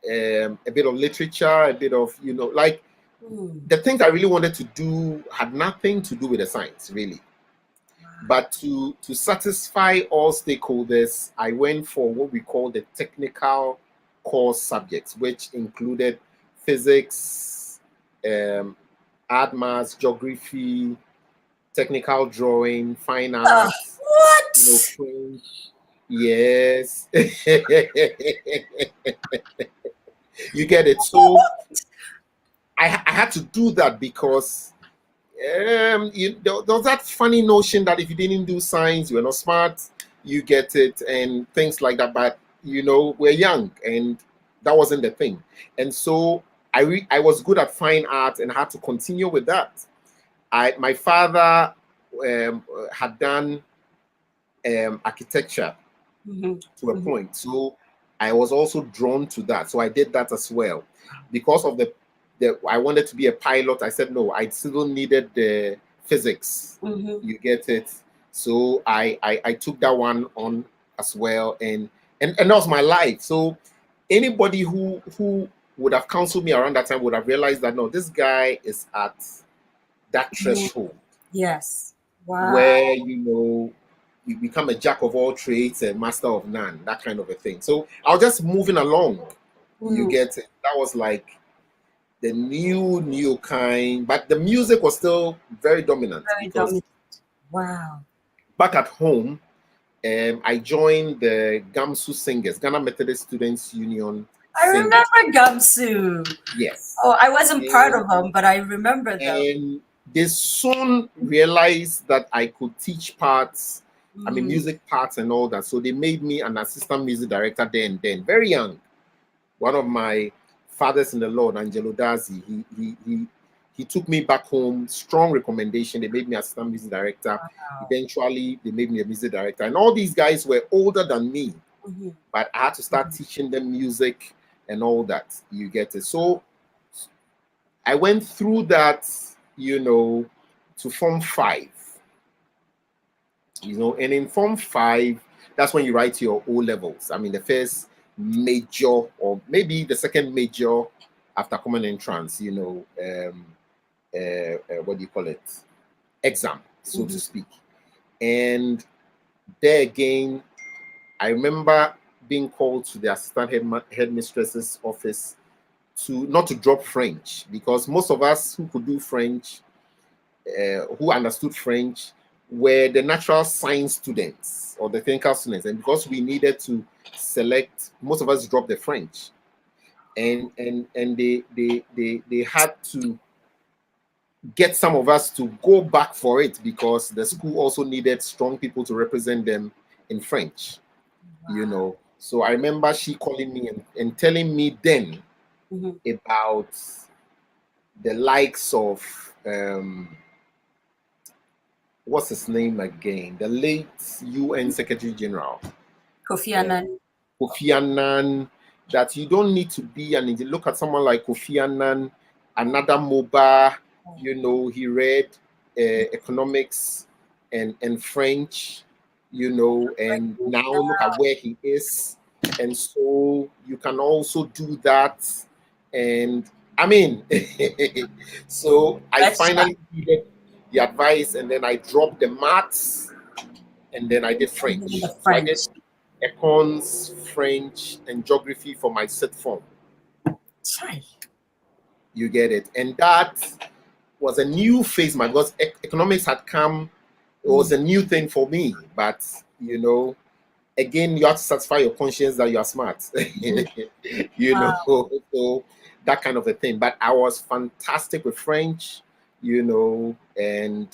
a bit of literature, a bit of, the things I really wanted to do had nothing to do with the science, really. But to satisfy all stakeholders, I went for what we call the technical core subjects, which included physics, art, maths, geography, technical drawing, fine arts. What? French. Yes. You get it. So I had to do that because there was that funny notion that if you didn't do science, you were not smart. You get it, and things like that. But we're young, and that wasn't the thing. And so I was good at fine art and had to continue with that. My father had done architecture to a point, so I was also drawn to that. So I did that as well. Because of I wanted to be a pilot. I said no, I still needed the physics. You get it. So I took that one on as well, and that was my life. So anybody who would have counseled me around that time would have realized that no, this guy is at that threshold. Yes. Wow. Where you become a jack of all trades and master of none, that kind of a thing. So I was just moving along. You get it? That was like the new kind, but the music was still very dominant. Very dominant. Wow. Back at home, I joined the GAMSU Singers, Ghana Methodist Students Union. I remember GAMSU. Yes. Oh, I wasn't part of them, but I remember them. And they soon realized that I could teach parts, I mean, music parts and all that. So they made me an assistant music director there and then, very young. One of my fathers in the Lord, Angelo Dazi, he took me back home, strong recommendation. They made me assistant music director. Wow. Eventually, they made me a music director. And all these guys were older than me, but I had to start teaching them music and all that. You get it? So I went through that, you know, to Form 5. You know, and in Form 5, that's when you write your O levels. I mean, the first major, or maybe the second major after common entrance, you know, what do you call it? Exam, so to speak. And there again, I remember being called to the assistant headmistress's office to not to drop French, because most of us who could do French, who understood French, were the natural science students or the technical students, and because we needed to select, most of us dropped the French, and they had to get some of us to go back for it because the school also needed strong people to represent them in French. You know. So I remember she calling me and telling me then about the likes of what's his name again? The late UN Secretary General Kofi Annan. Kofi Annan, that you don't need to be an engineer. Look at someone like Kofi Annan, another MOBA, you know, he read economics and French, you know, and now look at where he is. And so you can also do that. And I mean, so I finally needed the advice, and then I dropped the maths, and then I did French. So I did econs, French, and geography for my sixth form. You get it? And that was a new phase, man, because economics had come. It was a new thing for me, but you know, again, you have to satisfy your conscience that you are smart. You know, so that kind of a thing. But I was fantastic with French, you know, and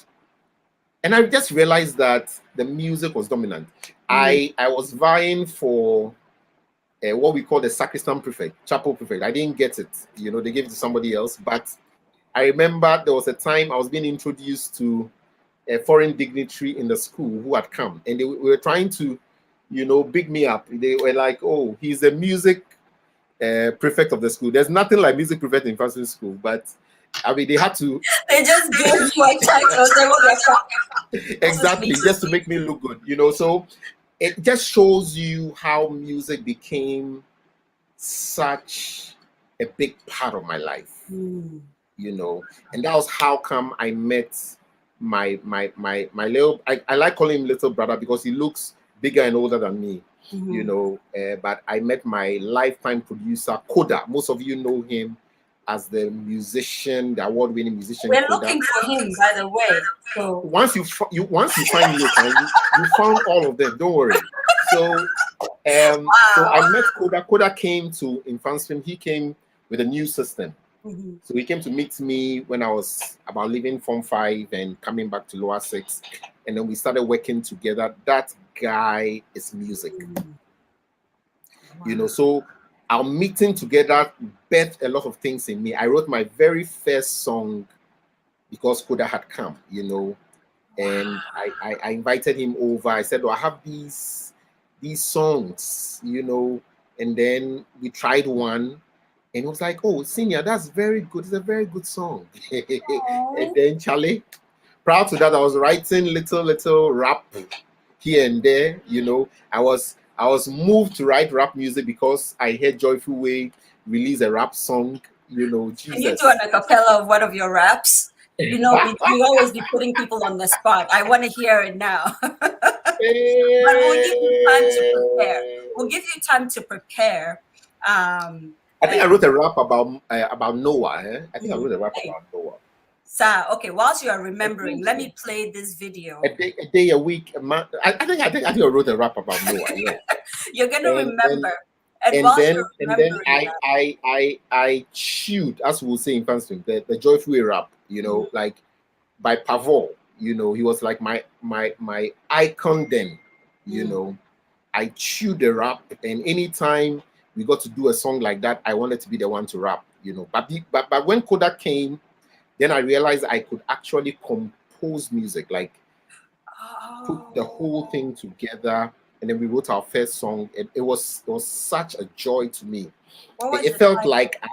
I just realized that the music was dominant. I was vying for what we call the sacristan prefect, chapel prefect. I didn't get it, you know, they gave it to somebody else. But I remember there was a time I was being introduced to a foreign dignitary in the school who had come, and they were trying to, you know, big me up. They were like, "Oh, he's the music prefect of the school." There's nothing like music prefect in Francis school, but I mean, they had to. They just gave you a title. Exactly, just to make me look good, you know. So it just shows you how music became such a big part of my life, you know. And that was how come I met my little. I like calling him little brother because he looks bigger and older than me, you know. But I met my lifetime producer, Koda. Most of you know him as the musician, the award-winning musician. We're Koda. looking for him, by the way. So once you find me, you found all of them. Don't worry. So, so I met Koda. Koda came to Infantsfilm. He came with a new system. So he came to meet me when I was about leaving Form 5 and coming back to Lower 6, and then we started working together. That guy is music, you know. So our meeting together birthed a lot of things in me. I wrote my very first song because Koda had come, you know, and I invited him over. I said, "Oh, I have these songs, you know," and then we tried one. And it was like, "Oh, senior, that's very good. It's a very good song." And then Charlie, proud to that, I was writing little rap here and there. You know, I was moved to write rap music because I heard Joyful Way release a rap song. You know, Jesus. Can you do an acapella of one of your raps? You know, we always be putting people on the spot. I want to hear it now. But we'll give you time to prepare. We'll give you time to prepare. I think I wrote a rap about Noah. I think I wrote a rap Hey. about Noah. So, okay, whilst you are remembering, let me play this video. A day, a week, a month. I think I wrote a rap about Noah. Yeah. You're gonna remember. And whilst then you're and then remembering I chewed, as we'll say in Fancy, the Joyful Way rap, like by Pavol. He was like my icon then. I chewed the rap, and anytime we got to do a song like that, I wanted to be the one to rap. But when Kodak came, then I realized I could actually compose music, like put the whole thing together, and then we wrote our first song. It was such a joy to me. It felt like I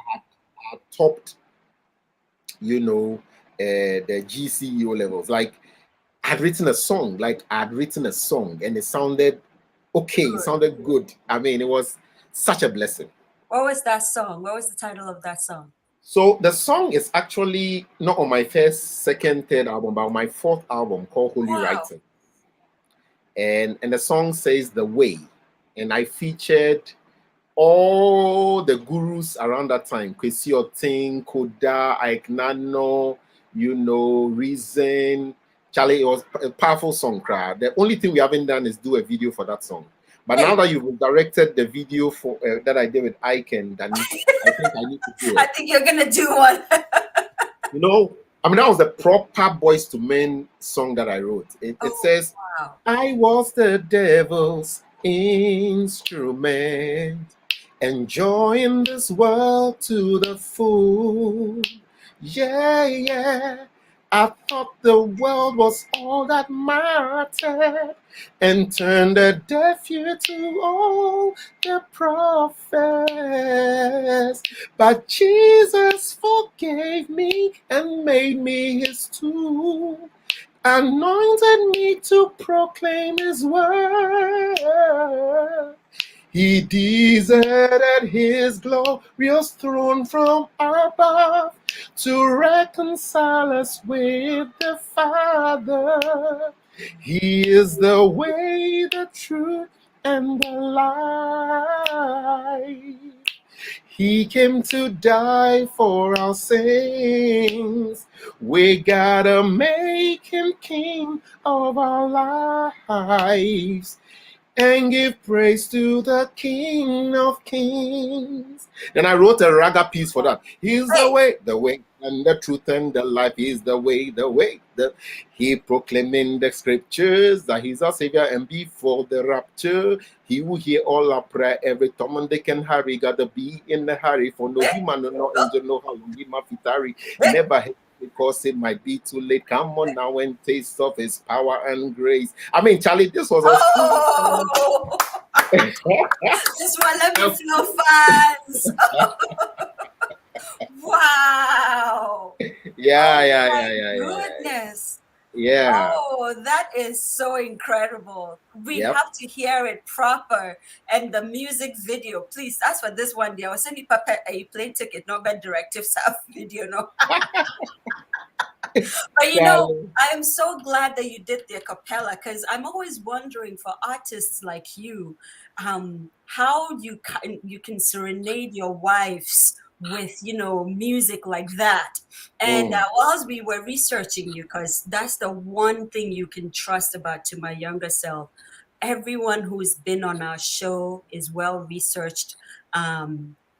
had topped, the GCEO levels. Like I had written a song, and it sounded okay. It sounded good. I mean, it was such a blessing. What was that song? What was the title of that song? So the song is actually not on my first, second, third album, but on my fourth album called Holy Writing. And the song says The Way. And I featured all the gurus around that time. Kwesi Otin, Koda, Ike Nano, Reason. Charlie, it was a powerful song, crowd. The only thing we haven't done is do a video for that song. But now that you've directed the video for that I did with Ike and Danny, I think I need to do it. I think you're gonna do one. That was the proper Boys to Men song that I wrote. It says, wow. I was the devil's instrument, enjoying this world to the full. Yeah. I thought the world was all that mattered, and turned a deaf ear to all the prophets. But Jesus forgave me and made me his tool, anointed me to proclaim his word. He deserted his glorious throne from above to reconcile us with the Father. He is the way, the truth, and the life. He came to die for our sins. We gotta make him king of our lives and give praise to the King of Kings. Then I wrote a raga piece for that. He's the way, and the truth and the life. He's the way. He proclaiming the scriptures that he's our savior, and before the rapture, he will hear all our prayer. Every time and they can hurry, gotta be in a hurry. For no human, no angel, no how long he might tarry. Never because it might be too late. Come on now and taste of his power and grace. I mean, Charlie, this was This one, let me feel fans. Wow. Yeah. Goodness. Yeah. Oh, that is so incredible. We have to hear it proper. And the music video, please. That's for this one day. I was sending Papa a plane ticket, not bad directive staff video, no. But I am so glad that you did the a cappella, because I'm always wondering for artists like you, how you can serenade your wives with music like that. And whilst we were researching you, because that's the one thing you can trust about To My Younger Self, everyone who's been on our show is well researched,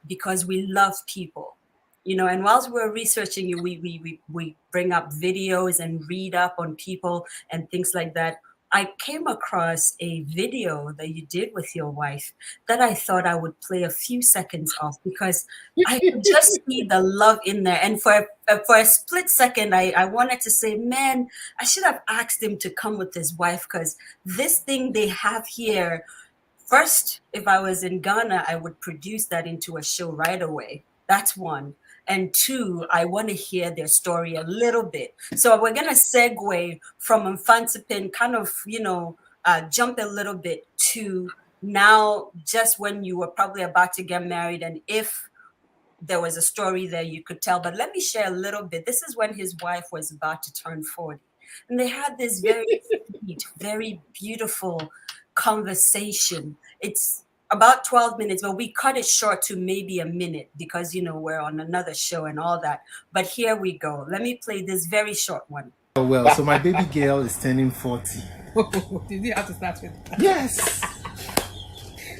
because we love people. And whilst we're researching you, we bring up videos and read up on people and things like that. I came across a video that you did with your wife that I thought I would play a few seconds of, because I could just see the love in there. And for a split second, I wanted to say, man, I should have asked him to come with his wife, because this thing they have here, first, if I was in Ghana, I would produce that into a show right away. That's one. And two, I want to hear their story a little bit. So we're going to segue from Mfansipin, kind of, jump a little bit to now, just when you were probably about to get married, and if there was a story there you could tell. But let me share a little bit. This is when his wife was about to turn 40. and they had this very sweet, very beautiful conversation. It's about 12 minutes, but we cut it short to maybe a minute because, you know, we're on another show and all that. But here we go. Let me play this very short one. Oh, well, so my baby girl is turning 40. Did you have to start with that? Yes.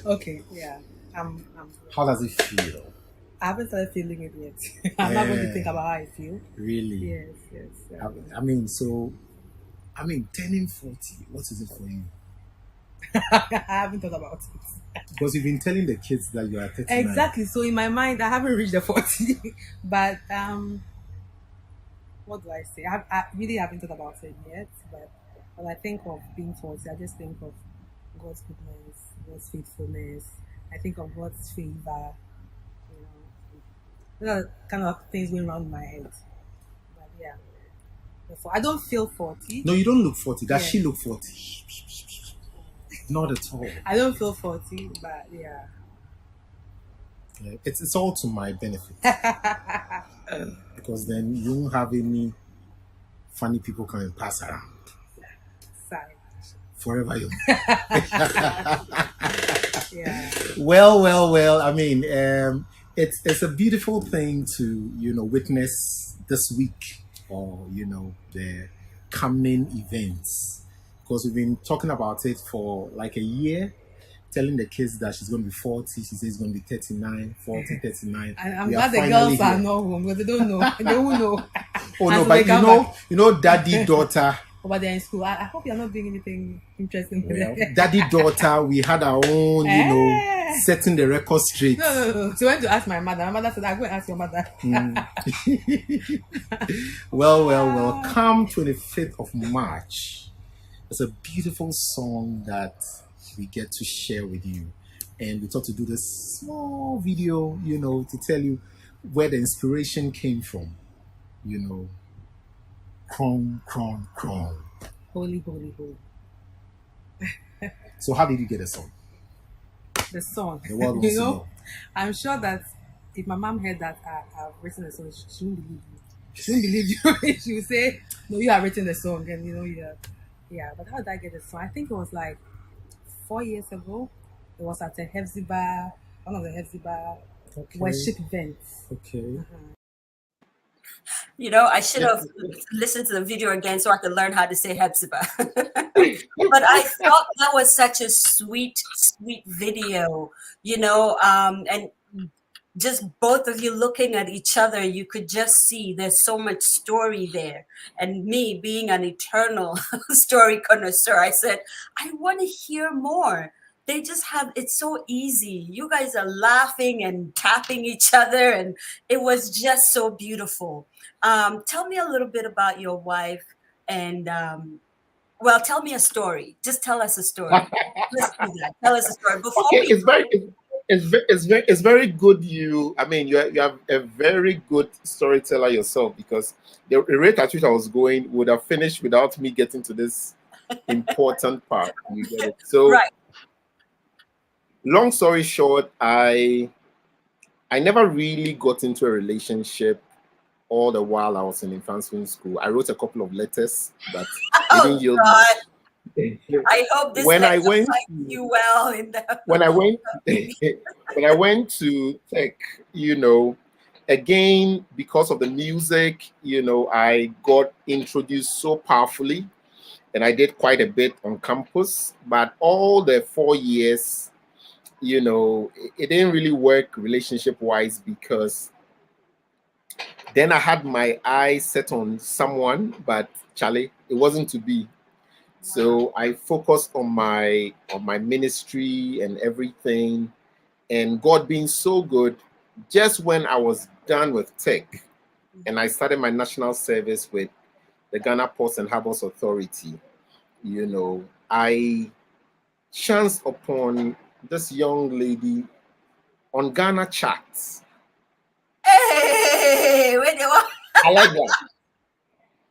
Okay, yeah. How does it feel? I haven't started feeling it yet. I'm not going to think about how I feel. Really? Yes. I mean, turning 40, what is it for you? I haven't thought about it. Because you've been telling the kids that you are 39. Exactly. So in my mind, I haven't reached the 40. But what do I say? I really haven't thought about it yet. But when I think of being 40, I just think of God's goodness, God's faithfulness. I think of God's favor. You know, those are the kind of things going around in my head. But yeah, therefore, I don't feel 40. No, you don't look 40. Does Yeah. she look 40? Not at all. I don't feel 40, but yeah. Yeah, it's all to my benefit. Because then you won't have any funny people come and pass around. Sorry. Forever you. Yeah. Well. I mean, it's a beautiful thing to, you know, witness this week, or, you know, the coming events. Because we've been talking about it for like a year, telling the kids that she's going to be 40. She says she's going to be 39, 40, 39. I'm We glad the finally girls are here. not home because they don't know. They won't know. Oh no, Until but they come you know, daddy, daughter. But they're in school. I hope you're not doing anything interesting with Well, them. daddy, daughter, we had our own, you know, Eh. setting the record straight. No. She went to ask my mother. My mother said, I'll go and ask your mother. Well. Come 25th of March. It's a beautiful song that we get to share with you. And we thought to do this small video, you know, to tell you where the inspiration came from. You know, cron. Holy. So how did you get the song? The song. The world wants You to know, know. I'm sure that if my mom heard that I've written a song, she wouldn't believe you. She wouldn't believe you. She would say, no, you have written the song. And, you know, yeah. But how did I get the song? I think it was like 4 years ago. It was at a Hephzibah, one of the Hephzibah worship events. Okay. You know, I should have listened to the video again so I could learn how to say Hephzibah. But I thought that was such a sweet video, you know, and just both of you looking at each other, you could just see there's so much story there. And me being an eternal story connoisseur, I said, I want to hear more. They just have, it's so easy. You guys are laughing and tapping each other, and it was just so beautiful. Tell me a little bit about your wife, and well, tell me a story. Just tell us a story. Let's do that. Tell us a story. Before Okay, it's very good. You have a very good storyteller yourself, because the rate at which I was going would have finished without me getting to this important part. You get it? So, right. Long story short, I never really got into a relationship all the while I was in advancement school. I wrote a couple of letters, but didn't yield much. I hope this When I went you well in the when I went to tech, you know, again, because of the music, you know, I got introduced so powerfully, and I did quite a bit on campus. But all the 4 years, you know, it didn't really work relationship-wise, because then I had my eyes set on someone, but Charlie, it wasn't to be. So I focused on my ministry and everything, and God being so good, just when I was done with tech and I started my national service with the Ghana Ports and Harbors Authority, you know, I chanced upon this young lady on Ghana chats. Hey, wait, I like that.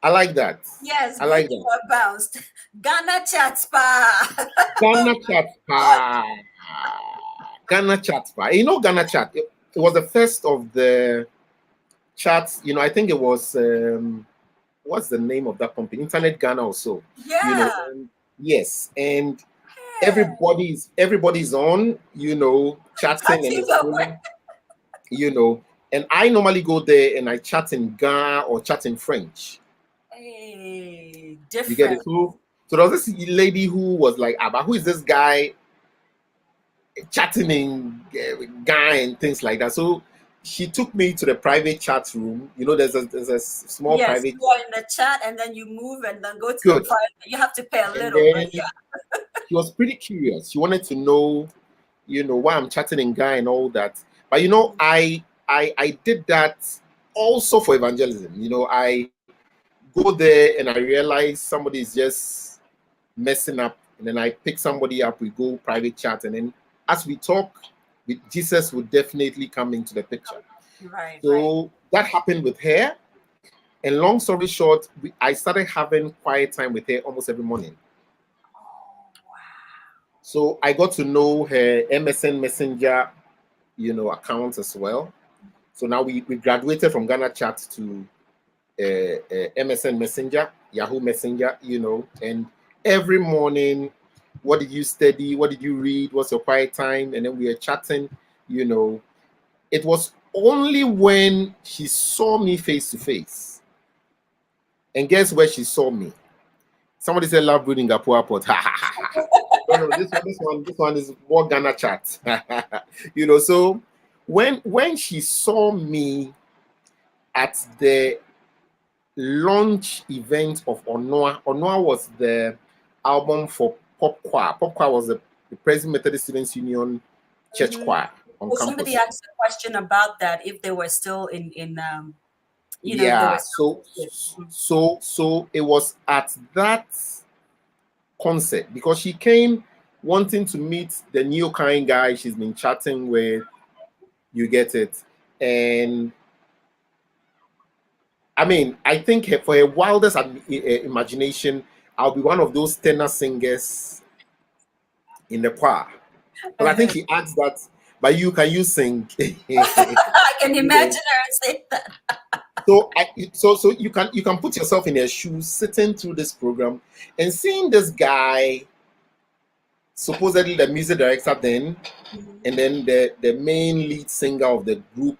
I like that. Yes, I like you that. are bounced. Ghana chat spa. Ghana chat spa. Ghana chat spa. You know, Ghana chat. It was the first of the chats. You know, I think it was what's the name of that company? Internet Ghana or so. Yeah. You know, yes, and Yeah. everybody's on, you know, chatting and Chatting away. explaining, you know. And I normally go there and I chat in Ghana or chat in French. Hey, You get it? different. So there was this lady who was like, but who is this guy chatting in Ghana and things like that? So she took me to the private chat room. You know, there's a small Yes, private. you are in the chat and then you move and then go to the Good. private. You have to pay a And little, then but yeah. she was pretty curious. She wanted to know, you know, why I'm chatting in Ghana and all that. But you know, I did that also for evangelism. You know, I go there and I realize somebody is just messing up, and then I pick somebody up, we go private chat, and then as we talk, Jesus would definitely come into the picture. Right. So that happened with her, and long story short, I started having quiet time with her almost every morning. So I got to know her MSN Messenger, you know, account as well. So now we graduated from Ghana Chat to MSN Messenger, Yahoo Messenger, you know, and every morning, what did you study? What did you read? What's your quiet time? And then we were chatting, you know. It was only when she saw me face to face. And guess where she saw me? Somebody said love breeding Gapua pot. No, this one is more Ghana Chat. You know, so when she saw me at the launch event of Onoa. Onoa was the album for Pop Choir. Pop Choir was the Presbyterian Methodist Students Union church choir on campus. Somebody asked a question about that, if they were still in you know, yeah, so it was at that concert because she came wanting to meet the new kind guy she's been chatting with. You get it? And I mean, I think for her wildest imagination, I'll be one of those tenor singers in the choir. But I think she asked that, but can you sing? I can imagine her saying that. So you can put yourself in her shoes, sitting through this program and seeing this guy, supposedly the music director then, and then the main lead singer of the group,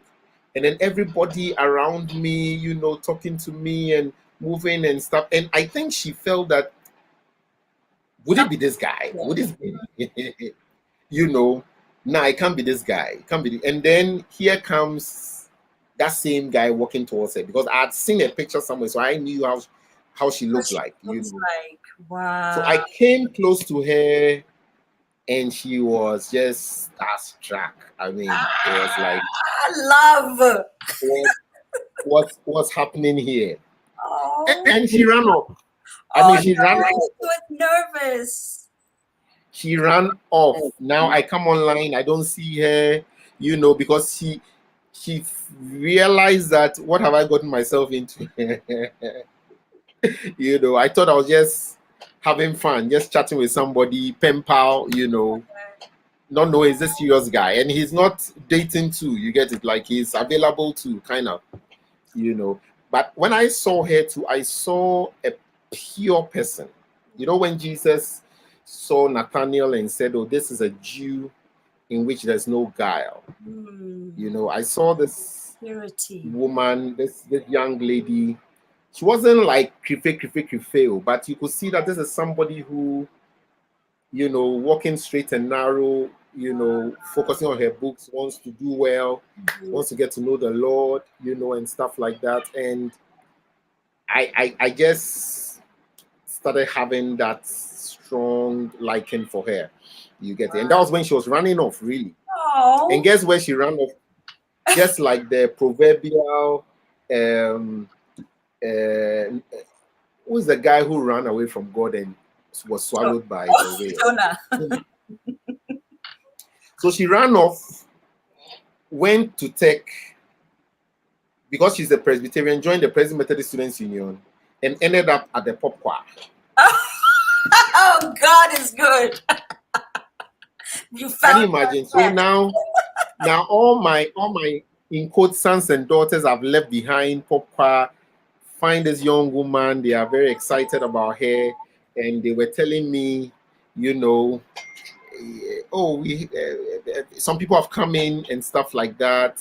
and then everybody around me, you know, talking to me and moving and stuff. And I think she felt that, would it be this guy? Would it be, you know, nah, it can't be this guy. It can't be. And then here comes that same guy walking towards her because I had seen a picture somewhere, so I knew how she looked like. You know. Wow. So I came close to her, and she was just starstruck. I mean, it was like, love. What's happening here? Oh. And she ran off. I mean, she ran off. She was nervous. She ran off. Now I come online, I don't see her, you know, because she realized that what have I gotten myself into? You know, I thought I was just having fun, just chatting with somebody, pen pal, you know, not knowing is a serious guy, and he's not dating too. You get it? Like he's available to kind of, you know. But when I saw her too, I saw a pure person. You know, when Jesus saw Nathanael and said, "Oh, this is a Jew in which there's no guile." You know, I saw this woman, this young lady. She wasn't like krife, but you could see that this is somebody who, you know, walking straight and narrow, you know, focusing on her books, wants to do well, wants to get to know the Lord, you know, and stuff like that. And I just started having that strong liking for her. You get it? And that was when she was running off, really. Oh. And guess where she ran off? Just like the proverbial who's the guy who ran away from God and was swallowed by the whale? Jonah. So she ran off, went to Tech, because she's a Presbyterian, joined the Presbyterian Methodist Students Union, and ended up at the Pop Choir. Oh, God is good. Can you imagine? So now all my in quote sons and daughters have left behind Pop Choir, find this young woman. They are very excited about her, and they were telling me, you know, oh, some people have come in and stuff like that.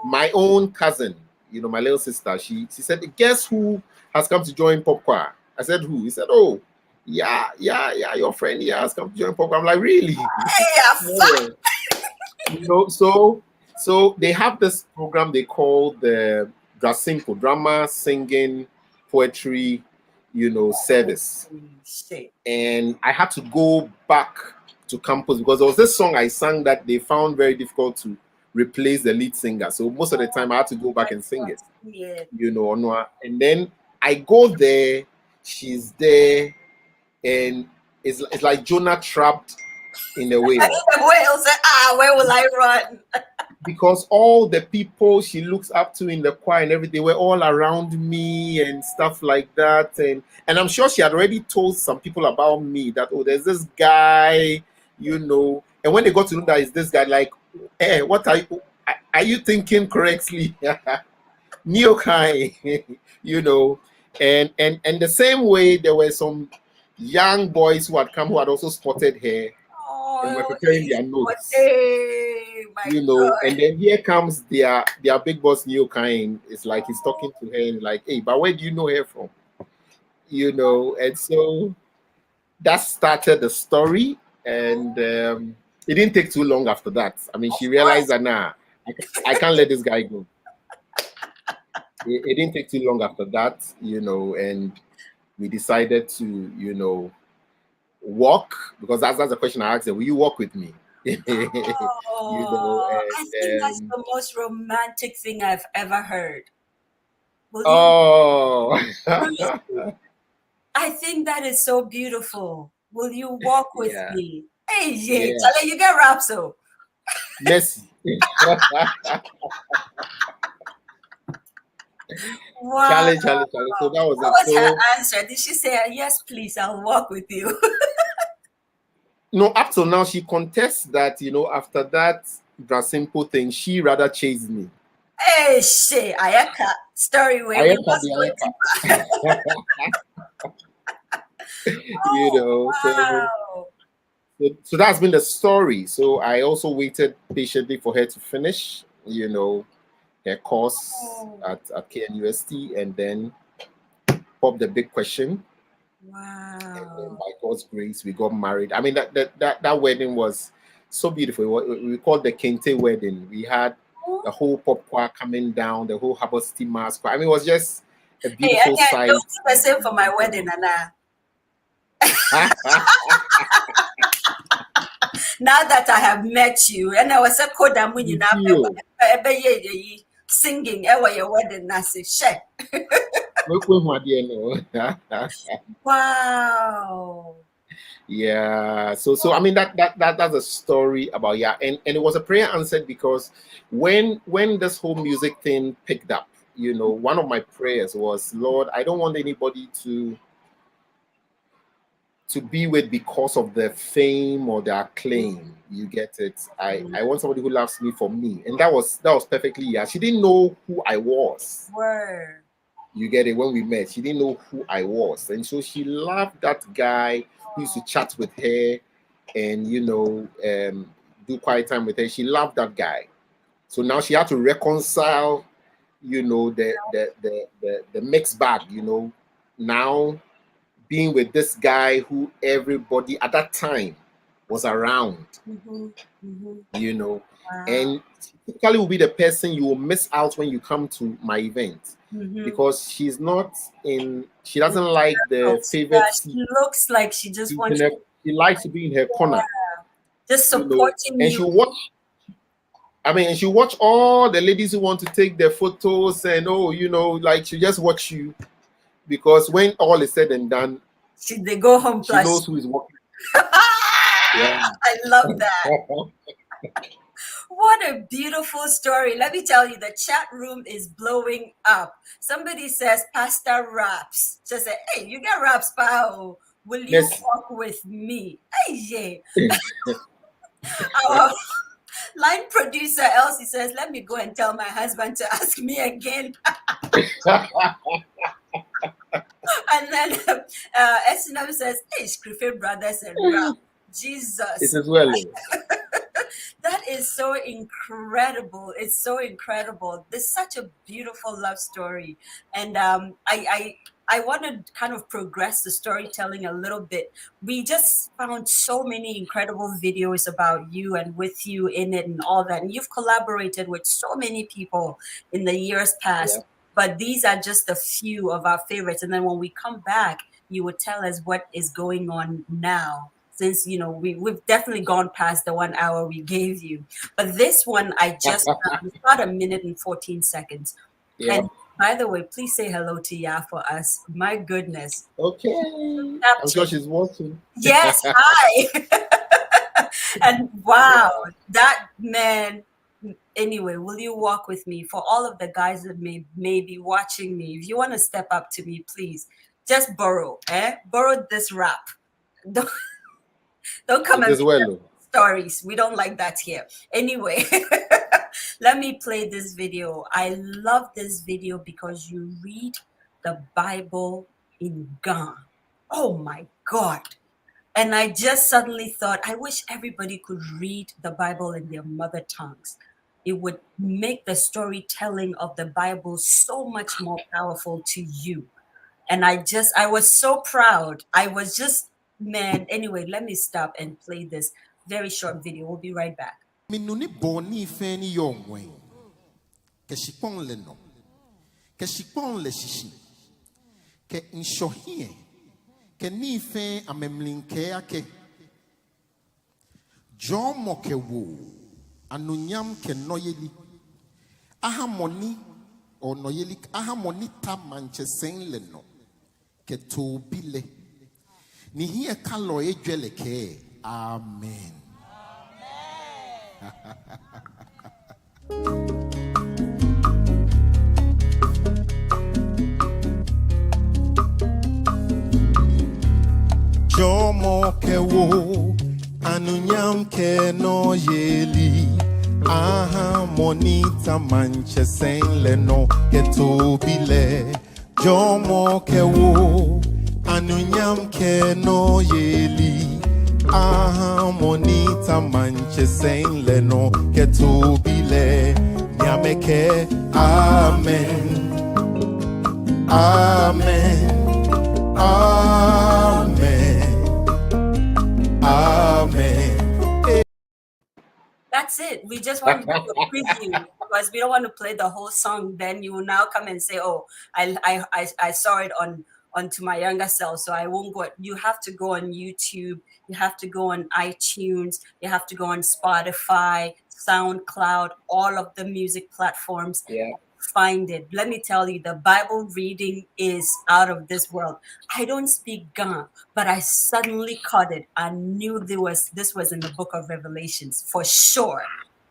My own cousin, you know, my little sister, she said, guess who has come to join Popcorn? I said, who? He said, oh, yeah, your friend here has come to join Popcorn. I'm like, really? Yeah. You know, so they have this program they call the Drasimpo, drama, singing, poetry, you know, service. And I had to go back to campus because there was this song I sang that they found very difficult to replace the lead singer. So most of the time I had to go back and sing it. Yeah. You know, and then I go there, she's there, and it's like Jonah trapped in the whale. Where will I run? Because all the people she looks up to in the choir and everything were all around me and stuff like that. And I'm sure she had already told some people about me that, oh, there's this guy, you know. And when they got to know that it's this guy, like, hey, what are you thinking correctly? Okai, you know. And the same way there were some young boys who had come who had also spotted her. And we're preparing their notes, you know, God. And then here comes their big boss Okai. It's like he's talking to her and like, hey, but where do you know her from? You know, and so that started the story, and it didn't take too long after that. I mean, she realized that I can't let this guy go. It didn't take too long after that, you know, and we decided to, you know, walk, because that's the question I asked her. Will you walk with me? You know, and, I think that's the most romantic thing I've ever heard. I think that is so beautiful. Will you walk with me? Hey, yeah. Charlie, you get rap so. Yes. Wow. Charlie. So that was what was her answer? Did she say, yes, please, I'll walk with you? No, up till now, she contests that, you know, after that Drasimpo thing, she rather chased me. Hey, shit, Ayaka. Story where we must you know, wow. So that's been the story. So I also waited patiently for her to finish, you know, her course at KNUST, and then popped the big question. Wow. And then by God's grace, we got married. I mean, that wedding was so beautiful. We called the Kente wedding. We had the whole pop choir coming down, the whole Harbour City Mass choir. I mean, it was just a beautiful sight. Don't do the same for my wedding, Anna. Now that I have met you, and I was a codam when you singing your wedding, Nasi share. Wow. Yeah. So I mean that's a story about and it was a prayer answered, because when this whole music thing picked up, you know, one of my prayers was, Lord, I don't want anybody to be with because of the fame or the acclaim. You get it? I want somebody who loves me for me. And that was perfectly She didn't know who I was. Word. You get it? When we met, she didn't know who I was. And so she loved that guy who used to chat with her and, you know, do quiet time with her. She loved that guy. So now she had to reconcile, you know, the mixed bag, you know, now being with this guy who everybody at that time was around, you know, and typically will be the person you will miss out when you come to my event, because she doesn't like the favorite. She looks like she just wants. She likes to be in her corner, just supporting you. And she'll watch. I mean, and she'll watch all the ladies who want to take their photos, and you know, like she just watch you. Because when all is said and done, they go home. She knows who is walking. I love that. What a beautiful story. Let me tell you, the chat room is blowing up. Somebody says, Pastor Raps. Just say, hey, you got raps, pal. Will you walk with me? Hey, yeah. Our line producer Elsie says, let me go and tell my husband to ask me again. And then Esinam says, hey, Scripture brothers and rap. Jesus. It is well. That is so incredible. It's so incredible. This is such a beautiful love story. And I want to kind of progress the storytelling a little bit. We just found so many incredible videos about you and with you in it and all that. And you've collaborated with so many people in the years past. Yeah. But these are just a few of our favorites. And then when we come back, you would tell us what is going on now. Since, you know, we've definitely gone past the 1 hour we gave you. But this one, I just, it's about 1 minute and 14 seconds. Yeah. And by the way, please say hello to Ya for us. My goodness. Okay. I'm sure she's watching. Yes, hi. And wow, that man. Anyway, will you walk with me? For all of the guys that may be watching me, if you want to step up to me, please just borrow this rap. Don't come and stories. We don't like that here. Anyway, let me play this video. I love this video because you read the Bible in Ga. Oh my God. And I just suddenly thought, I wish everybody could read the Bible in their mother tongues. It would make the storytelling of the Bible so much more powerful to you. And I was so proud. I was just, man. Anyway, let me stop and play this very short video. We'll be right back. Anunyam ke noyeli ahamoni or noyeli ahamonita manchesen leno ke tobile ni hie kalo ejwele ke amen. Jomo ke wo anunyam ke noyeli aha monita manchesen leno ke tobile jomo ke wo anunyam ke noyeli aha monita manchesen leno ke tobile nyameke amen amen amen amen. That's it. We just want to do a preview because we don't want to play the whole song. Then you will now come and say, "Oh, I saw it onto my younger self." So I won't go. You have to go on YouTube. You have to go on iTunes. You have to go on Spotify, SoundCloud, all of the music platforms. Yeah. Find it. Let me tell you, the Bible reading is out of this world. I don't speak Ga, but I suddenly caught it. I knew this was in the book of Revelations for sure.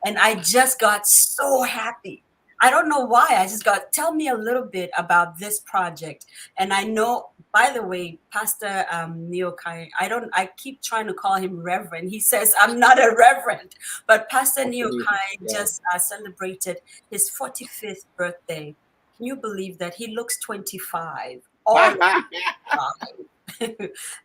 And I just got so happy. I don't know why. Tell me a little bit about this project. And I know, by the way, Pastor Okai, I keep trying to call him Reverend. He says, I'm not a Reverend. But Pastor Okai just celebrated his 45th birthday. Can you believe that? He looks 25.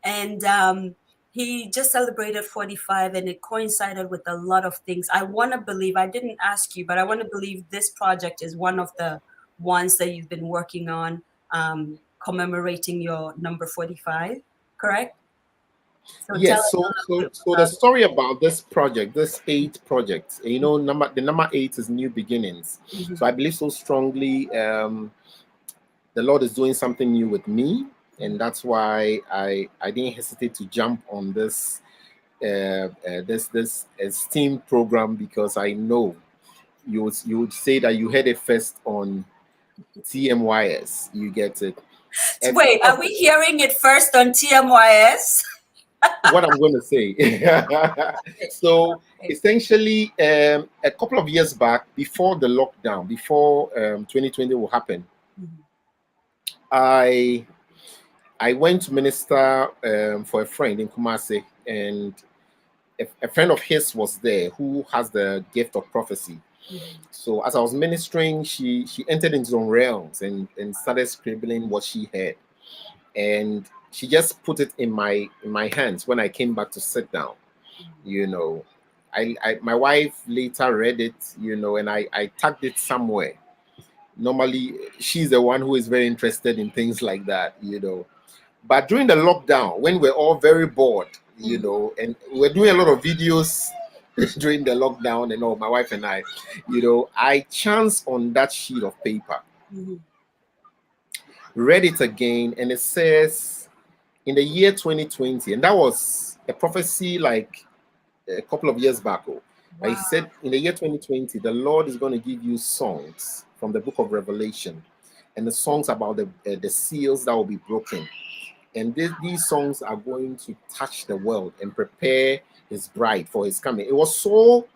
And he just celebrated 45 and it coincided with a lot of things. I want to believe, I didn't ask you, but I want to believe this project is one of the ones that you've been working on, commemorating your number 45, correct? So yes, so the story about this project, this 8 projects, you know, the number 8 is new beginnings. Mm-hmm. So I believe so strongly the Lord is doing something new with me. And that's why I didn't hesitate to jump on this this esteemed program, because I know you would say that you heard it first on TMYS. You get it. Wait, are we hearing it first on TMYS? What I'm going to say. So essentially, a couple of years back, before the lockdown, before 2020 will happen, I went to minister for a friend in Kumasi, and a friend of his was there who has the gift of prophecy. Mm-hmm. So as I was ministering, she entered into some realms and started scribbling what she heard. and she just put it in my hands when I came back to sit down. You know, I my wife later read it, you know, and I tagged it somewhere. Normally, she's the one who is very interested in things like that, you know. But during the lockdown, when we're all very bored, you know, and we're doing a lot of videos during the lockdown and all, my wife and I, you know, I chanced on that sheet of paper, read it again, and it says in the year 2020, and that was a prophecy like a couple of years back. I said in the year 2020, the Lord is going to give you songs from the book of Revelation, and the songs about the seals that will be broken. And these songs are going to touch the world and prepare his bride for his coming. It was so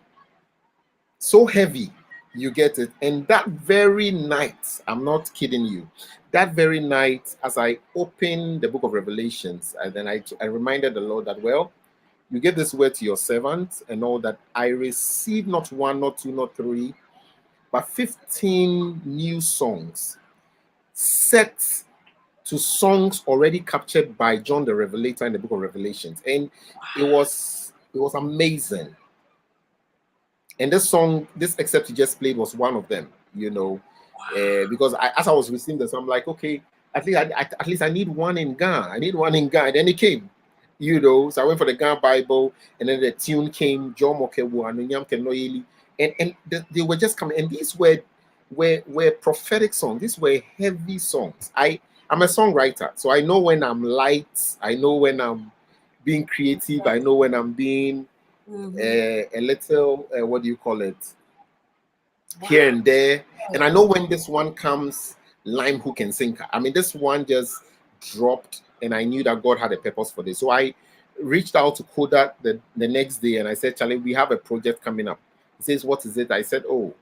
heavy, you get it. And that very night, I'm not kidding you, that very night, as I opened the book of Revelations, and then I reminded the Lord that, well, you gave this word to your servant, and all that I received not one, not two, not three, but 15 new songs set to songs already captured by John the Revelator in the book of Revelations. And it was amazing. And this song, this excerpt you just played, was one of them, you know, because as I was receiving this, I'm like, okay, at least I need one in Ghana. I need one in Ghana. And then it came, you know. So I went for the Ghana Bible, and then the tune came, John Mokewu, and they were just coming. And these were prophetic songs. These were heavy songs. I'm a songwriter, so I know when I'm light. I know when I'm being creative. I know when I'm being a little, what do you call it, here and there. And I know when this one comes, lime, hook, and sinker. I mean, this one just dropped, and I knew that God had a purpose for this. So I reached out to Koda the next day, and I said, Charlie, we have a project coming up. He says, what is it? I said, oh,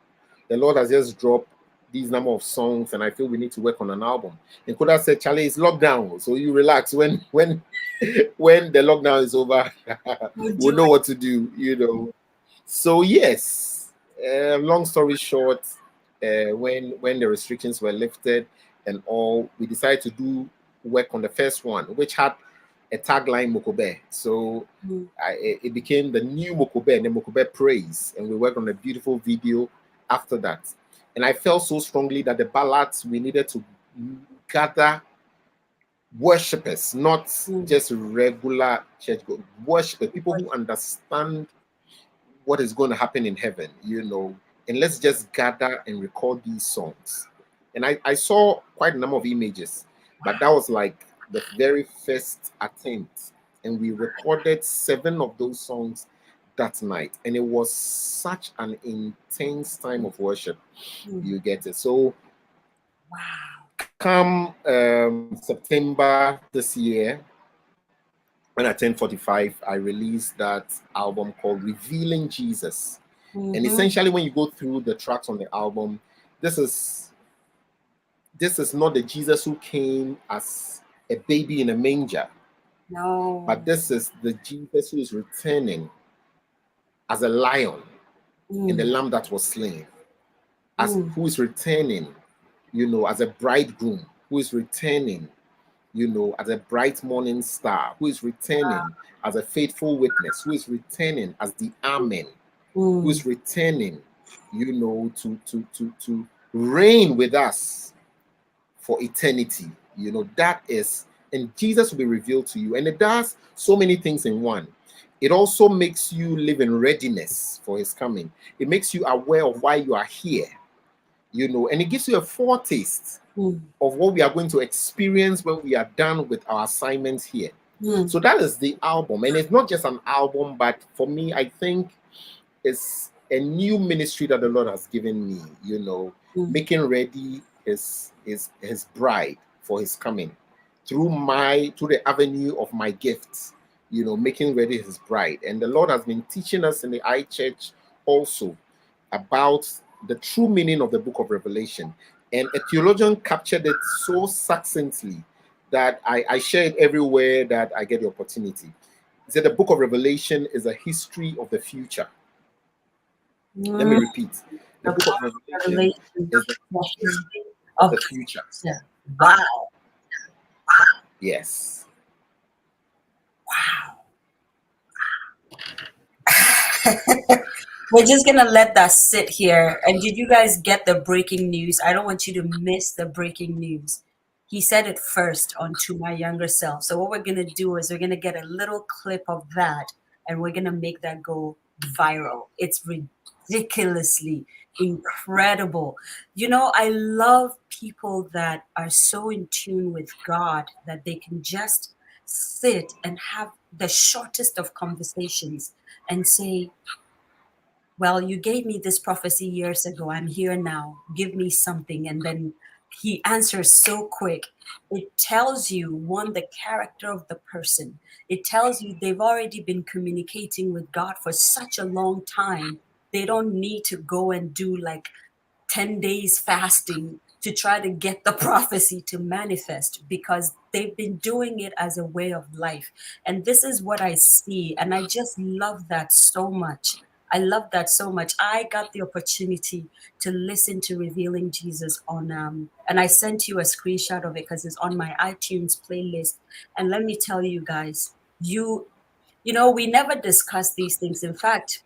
the Lord has just dropped these number of songs, and I feel we need to work on an album. And Koda said, Charlie, it's lockdown, so you relax. When the lockdown is over, we'll know what to do, you know. So yes, long story short, when the restrictions were lifted and all, we decided to do work on the first one, which had a tagline Mokobe. So it became the new Mokobe, and the Mokobe Praise, and we worked on a beautiful video after that. And I felt so strongly that the ballads, we needed to gather worshippers, not just regular church worshippers, people who understand what is going to happen in heaven, you know. And let's just gather and record these songs. And I saw quite a number of images, but that was like the very first attempt. And we recorded 7 of those songs that night, and it was such an intense time of worship. You get it. So come September this year, when I turned 45, I released that album called Revealing Jesus. And essentially, when you go through the tracks on the album, this is not the Jesus who came as a baby in a manger. No. But this is the Jesus who is returning as a lion in the lamb that was slain, as who is returning, you know, as a bridegroom, who is returning, you know, as a bright morning star, who is returning as a faithful witness, who is returning as the Amen, who is returning, you know, to reign with us for eternity. You know, that is, and Jesus will be revealed to you. And it does so many things in one. It also makes you live in readiness for his coming. It makes you aware of why you are here, you know, and it gives you a foretaste of what we are going to experience when we are done with our assignments here. So that is the album. And it's not just an album, but for me, I think it's a new ministry that the Lord has given me, you know, making ready his bride for his coming through the avenue of my gifts, you know, making ready his bride. And the Lord has been teaching us in the iChurch also about the true meaning of the book of Revelation. And a theologian captured it so succinctly that I share it everywhere that I get the opportunity. He said the book of Revelation is a history of the future. Let me repeat. The book of Revelation is the history of the future. Wow. Yes. We're just gonna let that sit here. And did you guys get the breaking news? I don't want you to miss the breaking news. He said it first on To My Younger Self. So what we're gonna do is we're gonna get a little clip of that and we're gonna make that go viral. It's ridiculously incredible. You know, I love people that are so in tune with God that they can just sit and have the shortest of conversations and say, well, you gave me this prophecy years ago. I'm here now. Give me something. And then he answers so quick. It tells you, one, the character of the person. It tells you they've already been communicating with God for such a long time. They don't need to go and do like 10 days fasting to try to get the prophecy to manifest, because they've been doing it as a way of life. And this is what I see. And I just love that so much. I love that so much. I got the opportunity to listen to Revealing Jesus on, and I sent you a screenshot of it because it's on my iTunes playlist. And let me tell you guys, you know, we never discuss these things. In fact,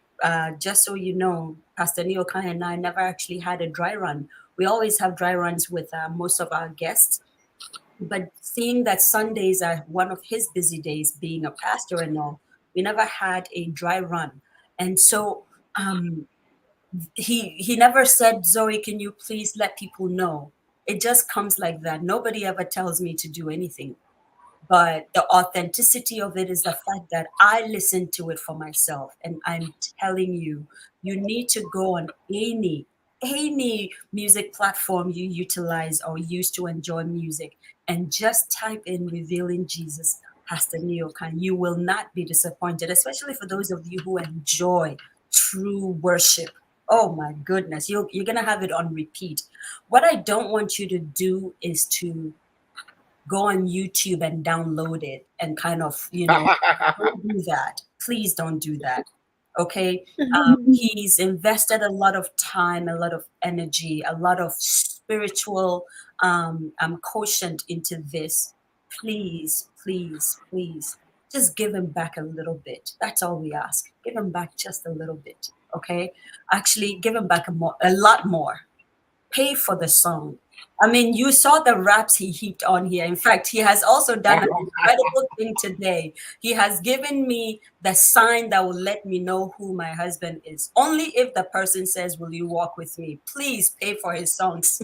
just so you know, Pastor Okai and I never actually had a dry run. We always have dry runs with most of our guests. But seeing that Sundays are one of his busy days, being a pastor and all, we never had a dry run. And so he never said, Zoe, can you please let people know? It just comes like that. Nobody ever tells me to do anything. But the authenticity of it is the fact that I listened to it for myself. And I'm telling you, you need to go on any music platform you utilize or use to enjoy music and just type in Revealing Jesus, Pastor Neokan. You will not be disappointed, especially for those of you who enjoy true worship. Oh my goodness, you're going to have it on repeat. What I don't want you to do is to go on YouTube and download it and kind of, don't do that. Please don't do that. Okay. He's invested a lot of time, a lot of energy, a lot of spiritual quotient into this. Please, please, please, just give him back a little bit. That's all we ask. Give him back just a little bit. Okay. Actually, give him back a lot more. Pay for the song. I mean, you saw the raps he heaped on here. In fact, he has also done an incredible thing today. He has given me the sign that will let me know who my husband is. Only if the person says, will you walk with me? Please pay for his songs.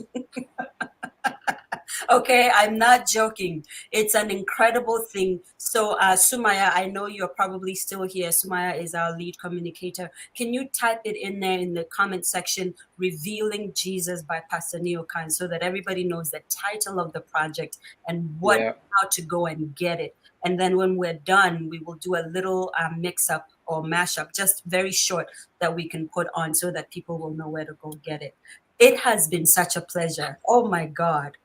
Okay, I'm not joking. It's an incredible thing. So, Sumaya, I know you're probably still here. Sumaya is our lead communicator. Can you type it in there in the comment section, Revealing Jesus by Pastor Neokan, so that everybody knows the title of the project and how to go and get it. And then when we're done, we will do a little mix-up or mashup, just very short, that we can put on so that people will know where to go get it. It has been such a pleasure. Oh my God.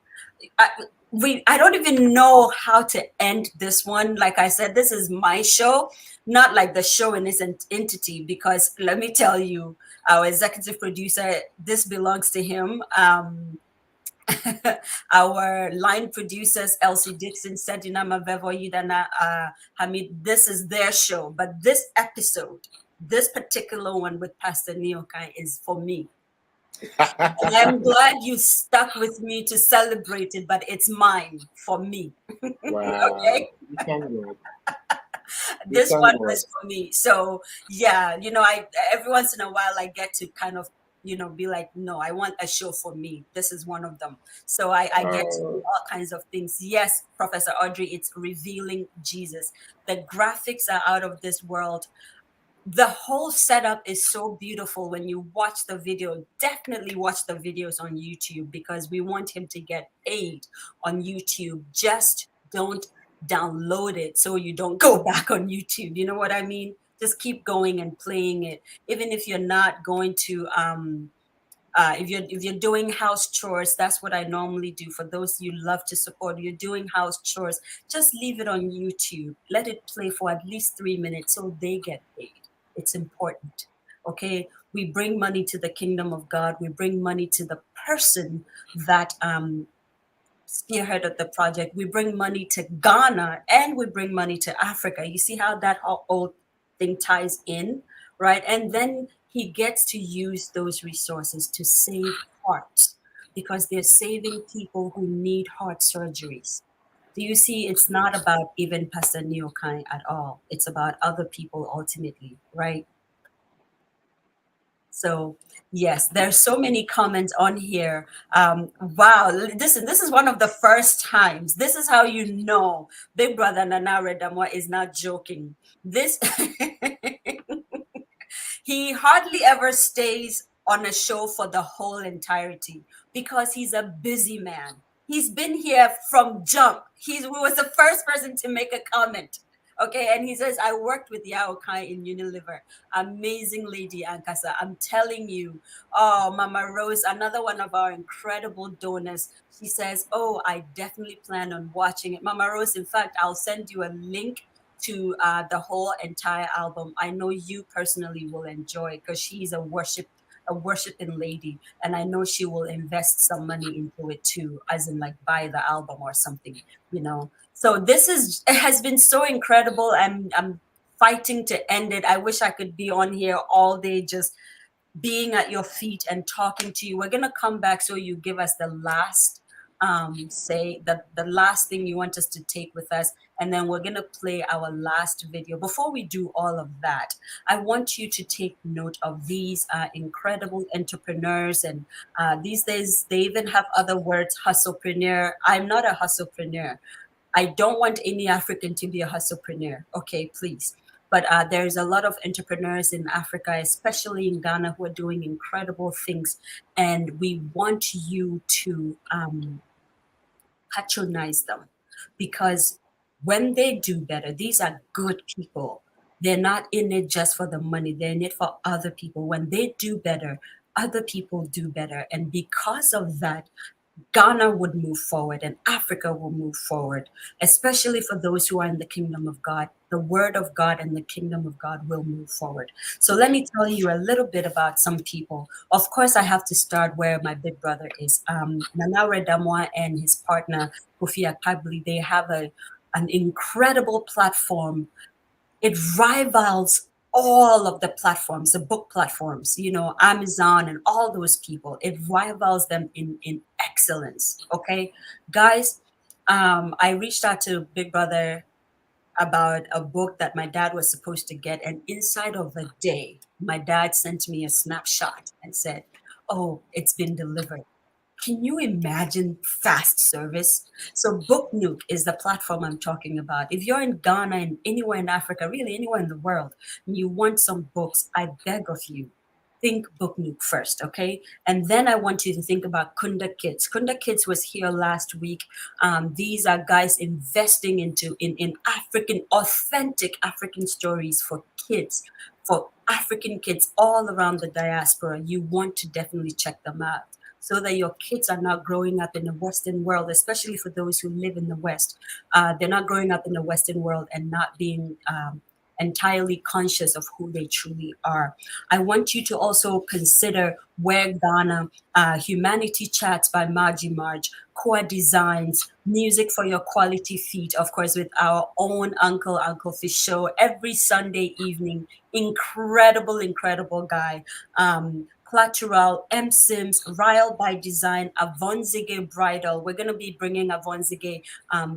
I don't even know how to end this one. Like I said, this is my show, not like the show in its entity, because let me tell you, our executive producer, this belongs to him. Our line producers, Elsie Dixon, Sedina Mavevo, Yudana, Hamid, this is their show. But this episode, this particular one with Pastor Neokai, is for me. And I'm glad you stuck with me to celebrate it, but it's mine for me. Wow. Okay. This one was for me. So yeah, I every once in a while I get to kind of be like, no, I want a show for me. This is one of them. So I get to do all kinds of things. Yes, Professor Audrey, it's Revealing Jesus. The graphics are out of this world. The whole setup is so beautiful. When you watch the video, definitely watch the videos on YouTube, because we want him to get paid on YouTube. Just don't download it so you don't go back on YouTube. You know what I mean? Just keep going and playing it. Even if you're not going to if you're doing house chores, that's what I normally do. For those you love to support, you're doing house chores, just leave it on YouTube. Let it play for at least 3 minutes so they get paid. It's important. Okay, we bring money to the kingdom of God. We bring money to the person that spearheaded the project. We bring money to Ghana and we bring money to Africa. You see how that whole thing ties in, right? And then he gets to use those resources to save hearts because they're saving people who need heart surgeries. Do you see? It's not about even Pastor Neokai at all. It's about other people ultimately, right? So yes, there's so many comments on here. Wow, listen, this is one of the first times. This is how you know Big Brother Nana Redamwa is not joking. This he hardly ever stays on a show for the whole entirety because he's a busy man. He's been here from jump. He was the first person to make a comment. Okay, and he says, I worked with Okai in Unilever. Amazing lady, Ankasa. I'm telling you. Oh, Mama Rose, another one of our incredible donors. She says, oh, I definitely plan on watching it. Mama Rose, in fact, I'll send you a link to the whole entire album. I know you personally will enjoy it because she's a worshiping lady, and I know she will invest some money into it too, as in like buy the album or something, you know. So it has been so incredible. I'm fighting to end it. I wish I could be on here all day just being at your feet and talking to you. We're gonna come back so you give us the last say the last thing you want us to take with us, and then we're gonna play our last video. Before we do all of that, I want you to take note of these incredible entrepreneurs, and these days they even have other words, hustlepreneur. I'm not a hustlepreneur. I don't want any African to be a hustlepreneur. Okay, please. But there's a lot of entrepreneurs in Africa, especially in Ghana, who are doing incredible things. And we want you to patronize them because when they do better, these are good people. They're not in it just for the money, they're in it for other people. When they do better, other people do better. And because of that, Ghana would move forward and Africa will move forward, especially for those who are in the kingdom of God. The word of God and the kingdom of God will move forward. So let me tell you a little bit about some people. Of course, I have to start where my big brother is. Nana Redamwa and his partner, Kofi Akpabli, they have an incredible platform. It rivals all of the platforms, the book platforms, you know, Amazon and all those people. It rivals them in excellence. Okay, guys, I reached out to Big Brother about a book that my dad was supposed to get, and inside of a day, my dad sent me a snapshot and said, "Oh, it's been delivered." Can you imagine fast service? So Book Nook is the platform I'm talking about. If you're in Ghana and anywhere in Africa, really anywhere in the world, and you want some books, I beg of you, think Book Nook first, okay? And then I want you to think about Kunda Kids. Kunda Kids was here last week. These are guys investing in African, authentic African stories for kids, for African kids all around the diaspora. You want to definitely check them out so that your kids are not growing up in the Western world, especially for those who live in the West. They're not growing up in the Western world and not being entirely conscious of who they truly are. I want you to also consider Where Ghana, Humanity Chats by Margie Marge, Core Designs, Music for Your Quality Feet, of course, with our own Uncle Fish show every Sunday evening. Incredible guy. Collateral, M. Sims, Ryle by Design, Avonzige Bridal. We're going to be bringing Avonzige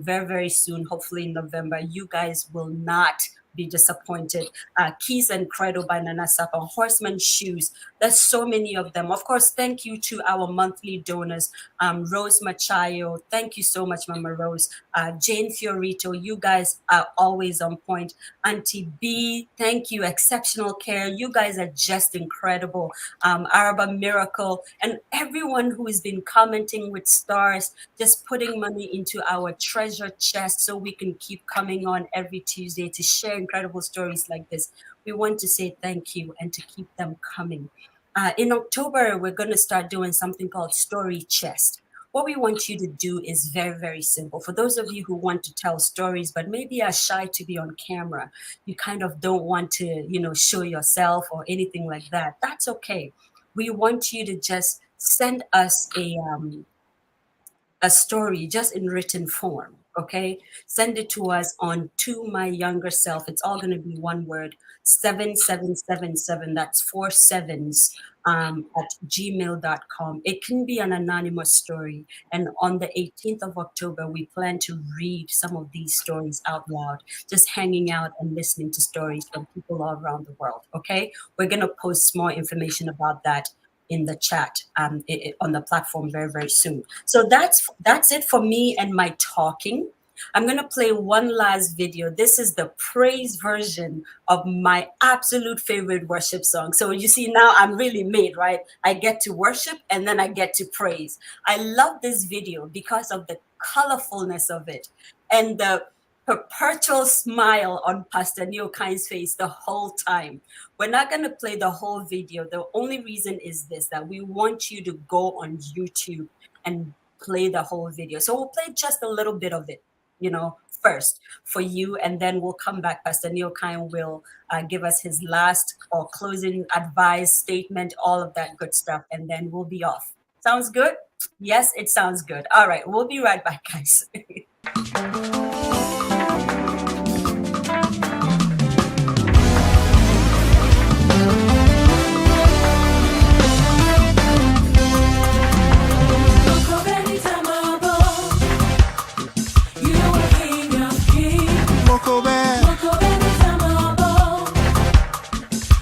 very soon, hopefully in November. You guys will not be disappointed. Keys and Credo by Nana Sapa, Horseman Shoes. There's so many of them. Of course, thank you to our monthly donors. Rose Machayo, thank you so much, Mama Rose. Jane Fiorito, you guys are always on point. Auntie B, thank you. Exceptional Care, you guys are just incredible. Araba Miracle, and everyone who has been commenting with stars, just putting money into our treasure chest so we can keep coming on every Tuesday to share incredible stories like this. We want to say thank you and to keep them coming. In October, we're going to start doing something called Story Chest. What we want you to do is very simple. For those of you who want to tell stories, but maybe are shy to be on camera, you kind of don't want to, show yourself or anything like that. That's okay. We want you to just send us a a story just in written form. Okay, send it to us on To My Younger Self. It's all going to be one word, 7777. That's 4 sevens, at gmail.com. It can be an anonymous story. And on the 18th of October, we plan to read some of these stories out loud, just hanging out and listening to stories from people all around the world. Okay, we're going to post more information about that in the chat, on the platform very, very soon. So that's it for me and my talking. I'm going to play one last video. This is the praise version of my absolute favorite worship song. So you see, now I'm really made, right? I get to worship and then I get to praise. I love this video because of the colorfulness of it and the perpetual smile on Pastor Neil Kai's face the whole time. We're not going to play the whole video. The only reason is this, that we want you to go on YouTube and play the whole video. So we'll play just a little bit of it, first for you, and then we'll come back. Pastor Neil Kine will give us his last or closing advice statement, all of that good stuff, and then we'll be off. Sounds good? Yes, it sounds good. All right, we'll be right back, guys.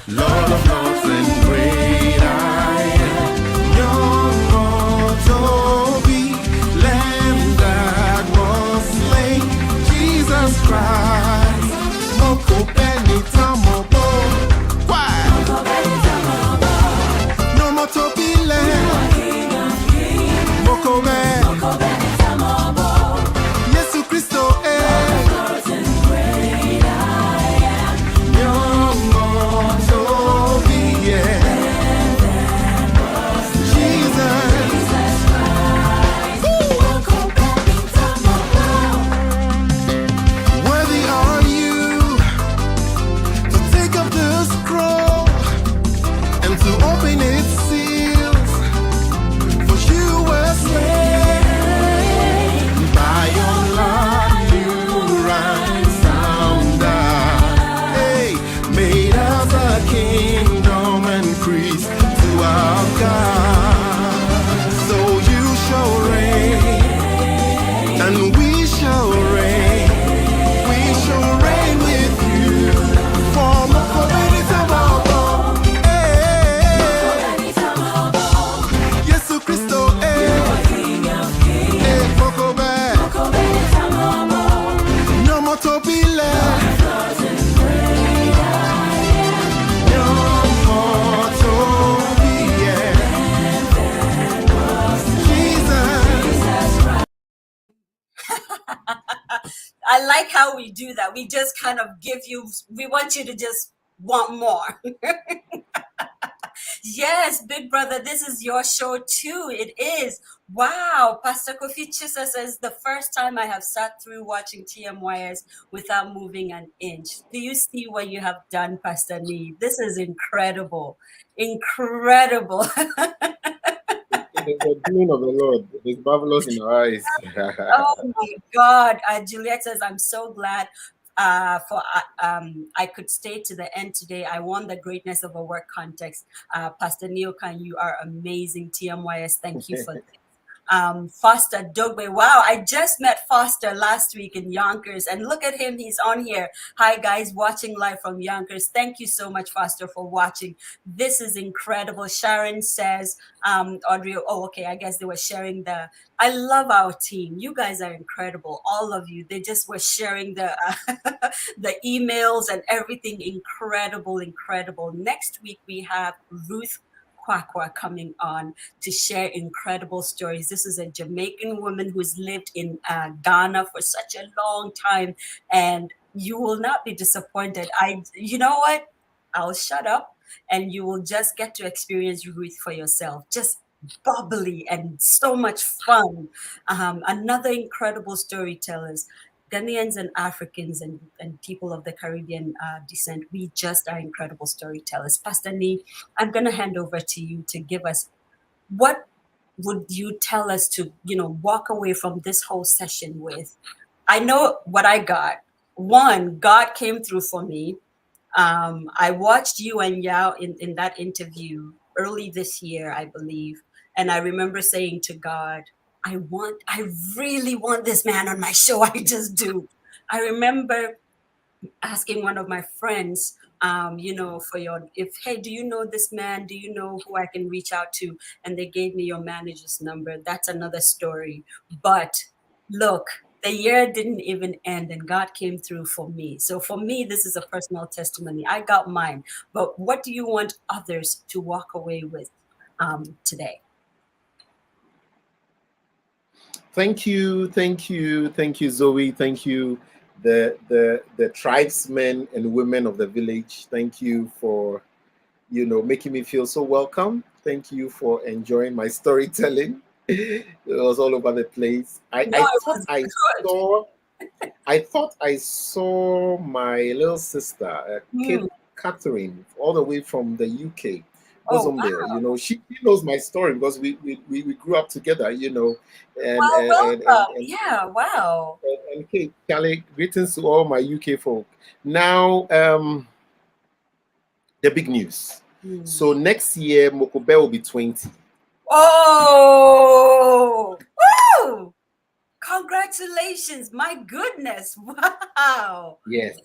Lord of Lords and great I am, your Toby, Lamb that was slain, Jesus Christ, Moko Benita Mobo, why? No more Toby Lamb, Moko Benita Mobo, Yesu Christo, I like how we do that. We just kind of we want you to just want more. Yes, big brother, this is your show too. It is. Wow. Pastor Kofi Chisa says, the first time I have sat through watching TMYS without moving an inch. Do you see what you have done, Pastor Nee? This is incredible. Incredible. The doing of the Lord is marvelous in our eyes. Oh my God. Juliet says, I'm so glad I could stay to the end today. I want the greatness of a work context. Pastor Neokan, you are amazing. TMYS, thank you for this. Foster Dogbe. Wow, I just met Foster last week in Yonkers, and look at him, he's on here. Hi guys, watching live from Yonkers. Thank you so much, Foster, for watching. This is incredible. Sharon says, Audrey, oh, okay, I guess they were sharing I love our team. You guys are incredible, all of you. They just were sharing the the emails and everything. Incredible, incredible. Next week we have Ruth Kwakwa coming on to share incredible stories. This is a Jamaican woman who's lived in Ghana for such a long time, and you will not be disappointed. You know what? I'll shut up, and you will just get to experience Ruth for yourself. Just bubbly and so much fun. Another incredible storytellers. Ghanaians and Africans and people of the Caribbean descent, we just are incredible storytellers. Pastor Nee, I'm going to hand over to you to give us what would you tell us to, walk away from this whole session with? I know what I got. One, God came through for me. I watched you and Yao in that interview early this year, I believe. And I remember saying to God, I really want this man on my show. I just do. I remember asking one of my friends, hey, do you know this man? Do you know who I can reach out to? And they gave me your manager's number. That's another story. But look, the year didn't even end and God came through for me. So for me, this is a personal testimony. I got mine. But what do you want others to walk away with today? Thank you, Zoe. Thank you, the tribesmen and women of the village. Thank you for making me feel so welcome. Thank you for enjoying my storytelling. It was all over the place. I thought I saw my little sister, Kate Catherine, all the way from the UK. Bosombale, she knows my story because we grew up together, and welcome. Yeah, wow. And Kate, Charlie, greetings to all my UK folk. Now, the big news. So next year, Mokobe will be 20. Oh, woo! Congratulations! My goodness! Wow. Yes.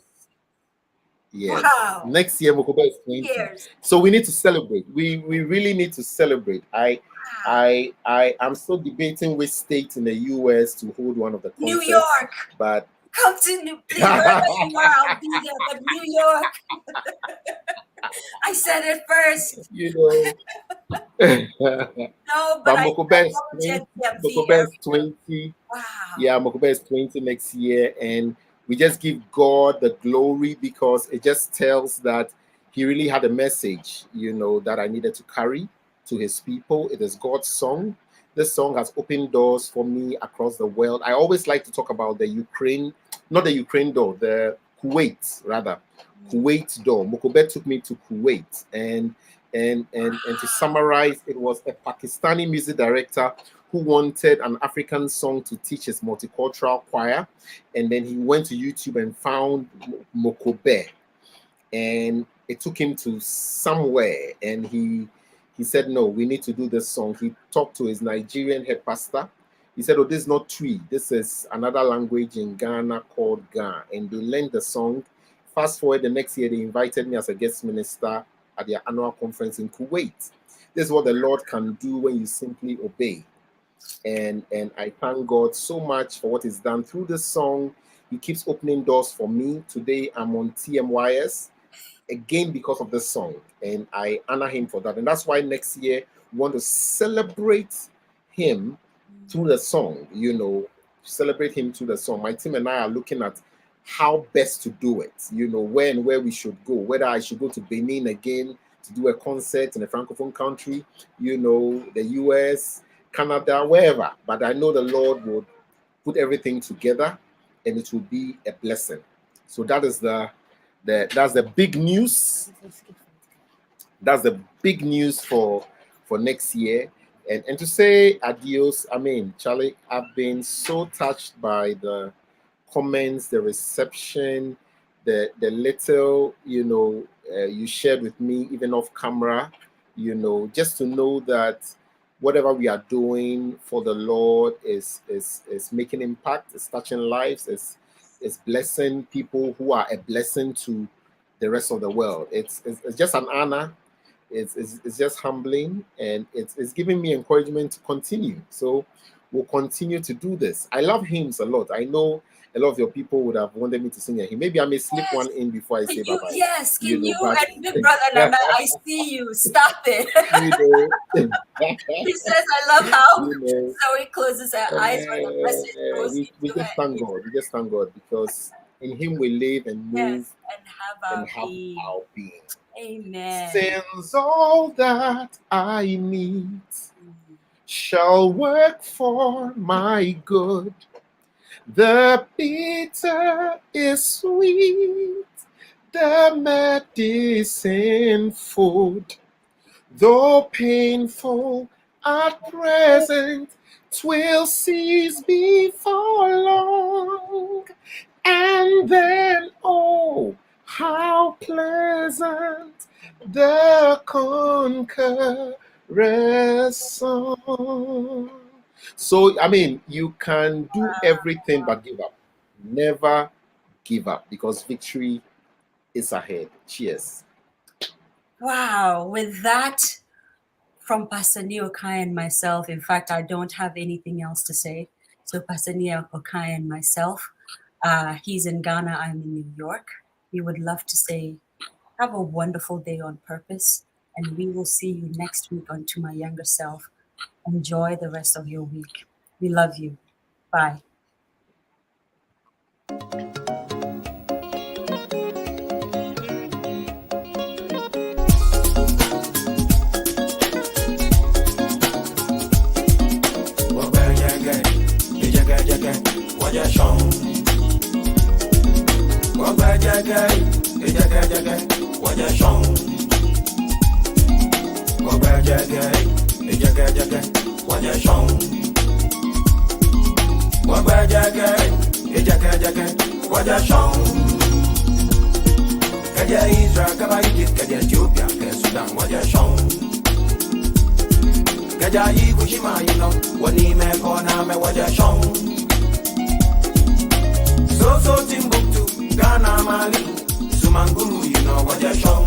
Wow. Next year, Mokobe is 20. Years. So we need to celebrate. We really need to celebrate. I'm still debating which state in the US to hold one of the concerts. New York. But come to New York. I'll be there, but New York. I said it first. No, but Mokobe is 20. Wow. Yeah, Mokobe is 20 next year, and we just give God the glory because it just tells that he really had a message, that I needed to carry to his people. It is God's song. This song has opened doors for me across the world. I always like to talk about the Ukraine, not the Ukraine door, the Kuwait, rather. Kuwait door. Mokobe took me to Kuwait. And to summarize, it was a Pakistani music director who wanted an African song to teach his multicultural choir. And then he went to YouTube and found Mokobe. And it took him to somewhere. And he said, no, we need to do this song. He talked to his Nigerian head pastor. He said, oh, this is not Twi. This is another language in Ghana called Ga. And they learned the song. Fast forward, the next year, they invited me as a guest minister at their annual conference in Kuwait. This is what the Lord can do when you simply obey. And I thank God so much for what he's done through this song. He keeps opening doors for me. Today, I'm on TMYS, again, because of this song. And I honor him for that. And that's why next year, we want to celebrate him through the song, celebrate him through the song. My team and I are looking at how best to do it, where and where we should go, whether I should go to Benin again to do a concert in a Francophone country, the US, Canada, wherever. But I know the Lord would put everything together and it will be a blessing. So that is that's the big news. That's the big news for next year. And to say adios, Charlie, I've been so touched by the comments, the reception, the little, you shared with me, even off camera, just to know that whatever we are doing for the Lord is making impact, is touching lives, is blessing people who are a blessing to the rest of the world. It's just an honor. It's just humbling, and it's giving me encouragement to continue. So we'll continue to do this. I love hymns a lot. I know a lot of your people would have wanted me to sing a hymn. Maybe I may slip one in before I say bye-bye. Yes, can you and Big Brother Nana, I see you. Stop it. He says, I love how Zoe closes her eyes when the message goes we just thank God. We just thank God because in him we live and move and have our being. Amen. Since all that I need shall work for my good, the bitter is sweet, the medicine food, though painful at present 'twill cease before long, and then oh, how pleasant the conqueror's song. So, I mean, you can do everything but give up. Never give up, because victory is ahead. Cheers. Wow. With that, from Pastor Okai and myself, in fact, I don't have anything else to say. So Pastor Okai and myself, he's in Ghana, I'm in New York. We would love to say, have a wonderful day on purpose, and we will see you next week on To My Younger Self. Enjoy the rest of your week. We love you. Bye. Israel, Ethiopia, Sudan, Kushima, you know, So Timbuktu, Ghana, Mali, Sumanguru, you know what you're shown.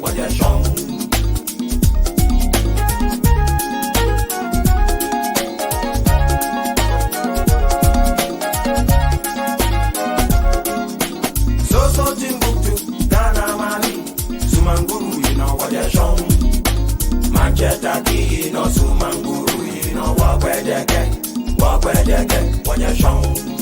What you're shown. So Timbuktu, Ghana, Mali, Sumanguru, you know what you're shown. Manchester, you know, Sumanguru, you know what you're shown.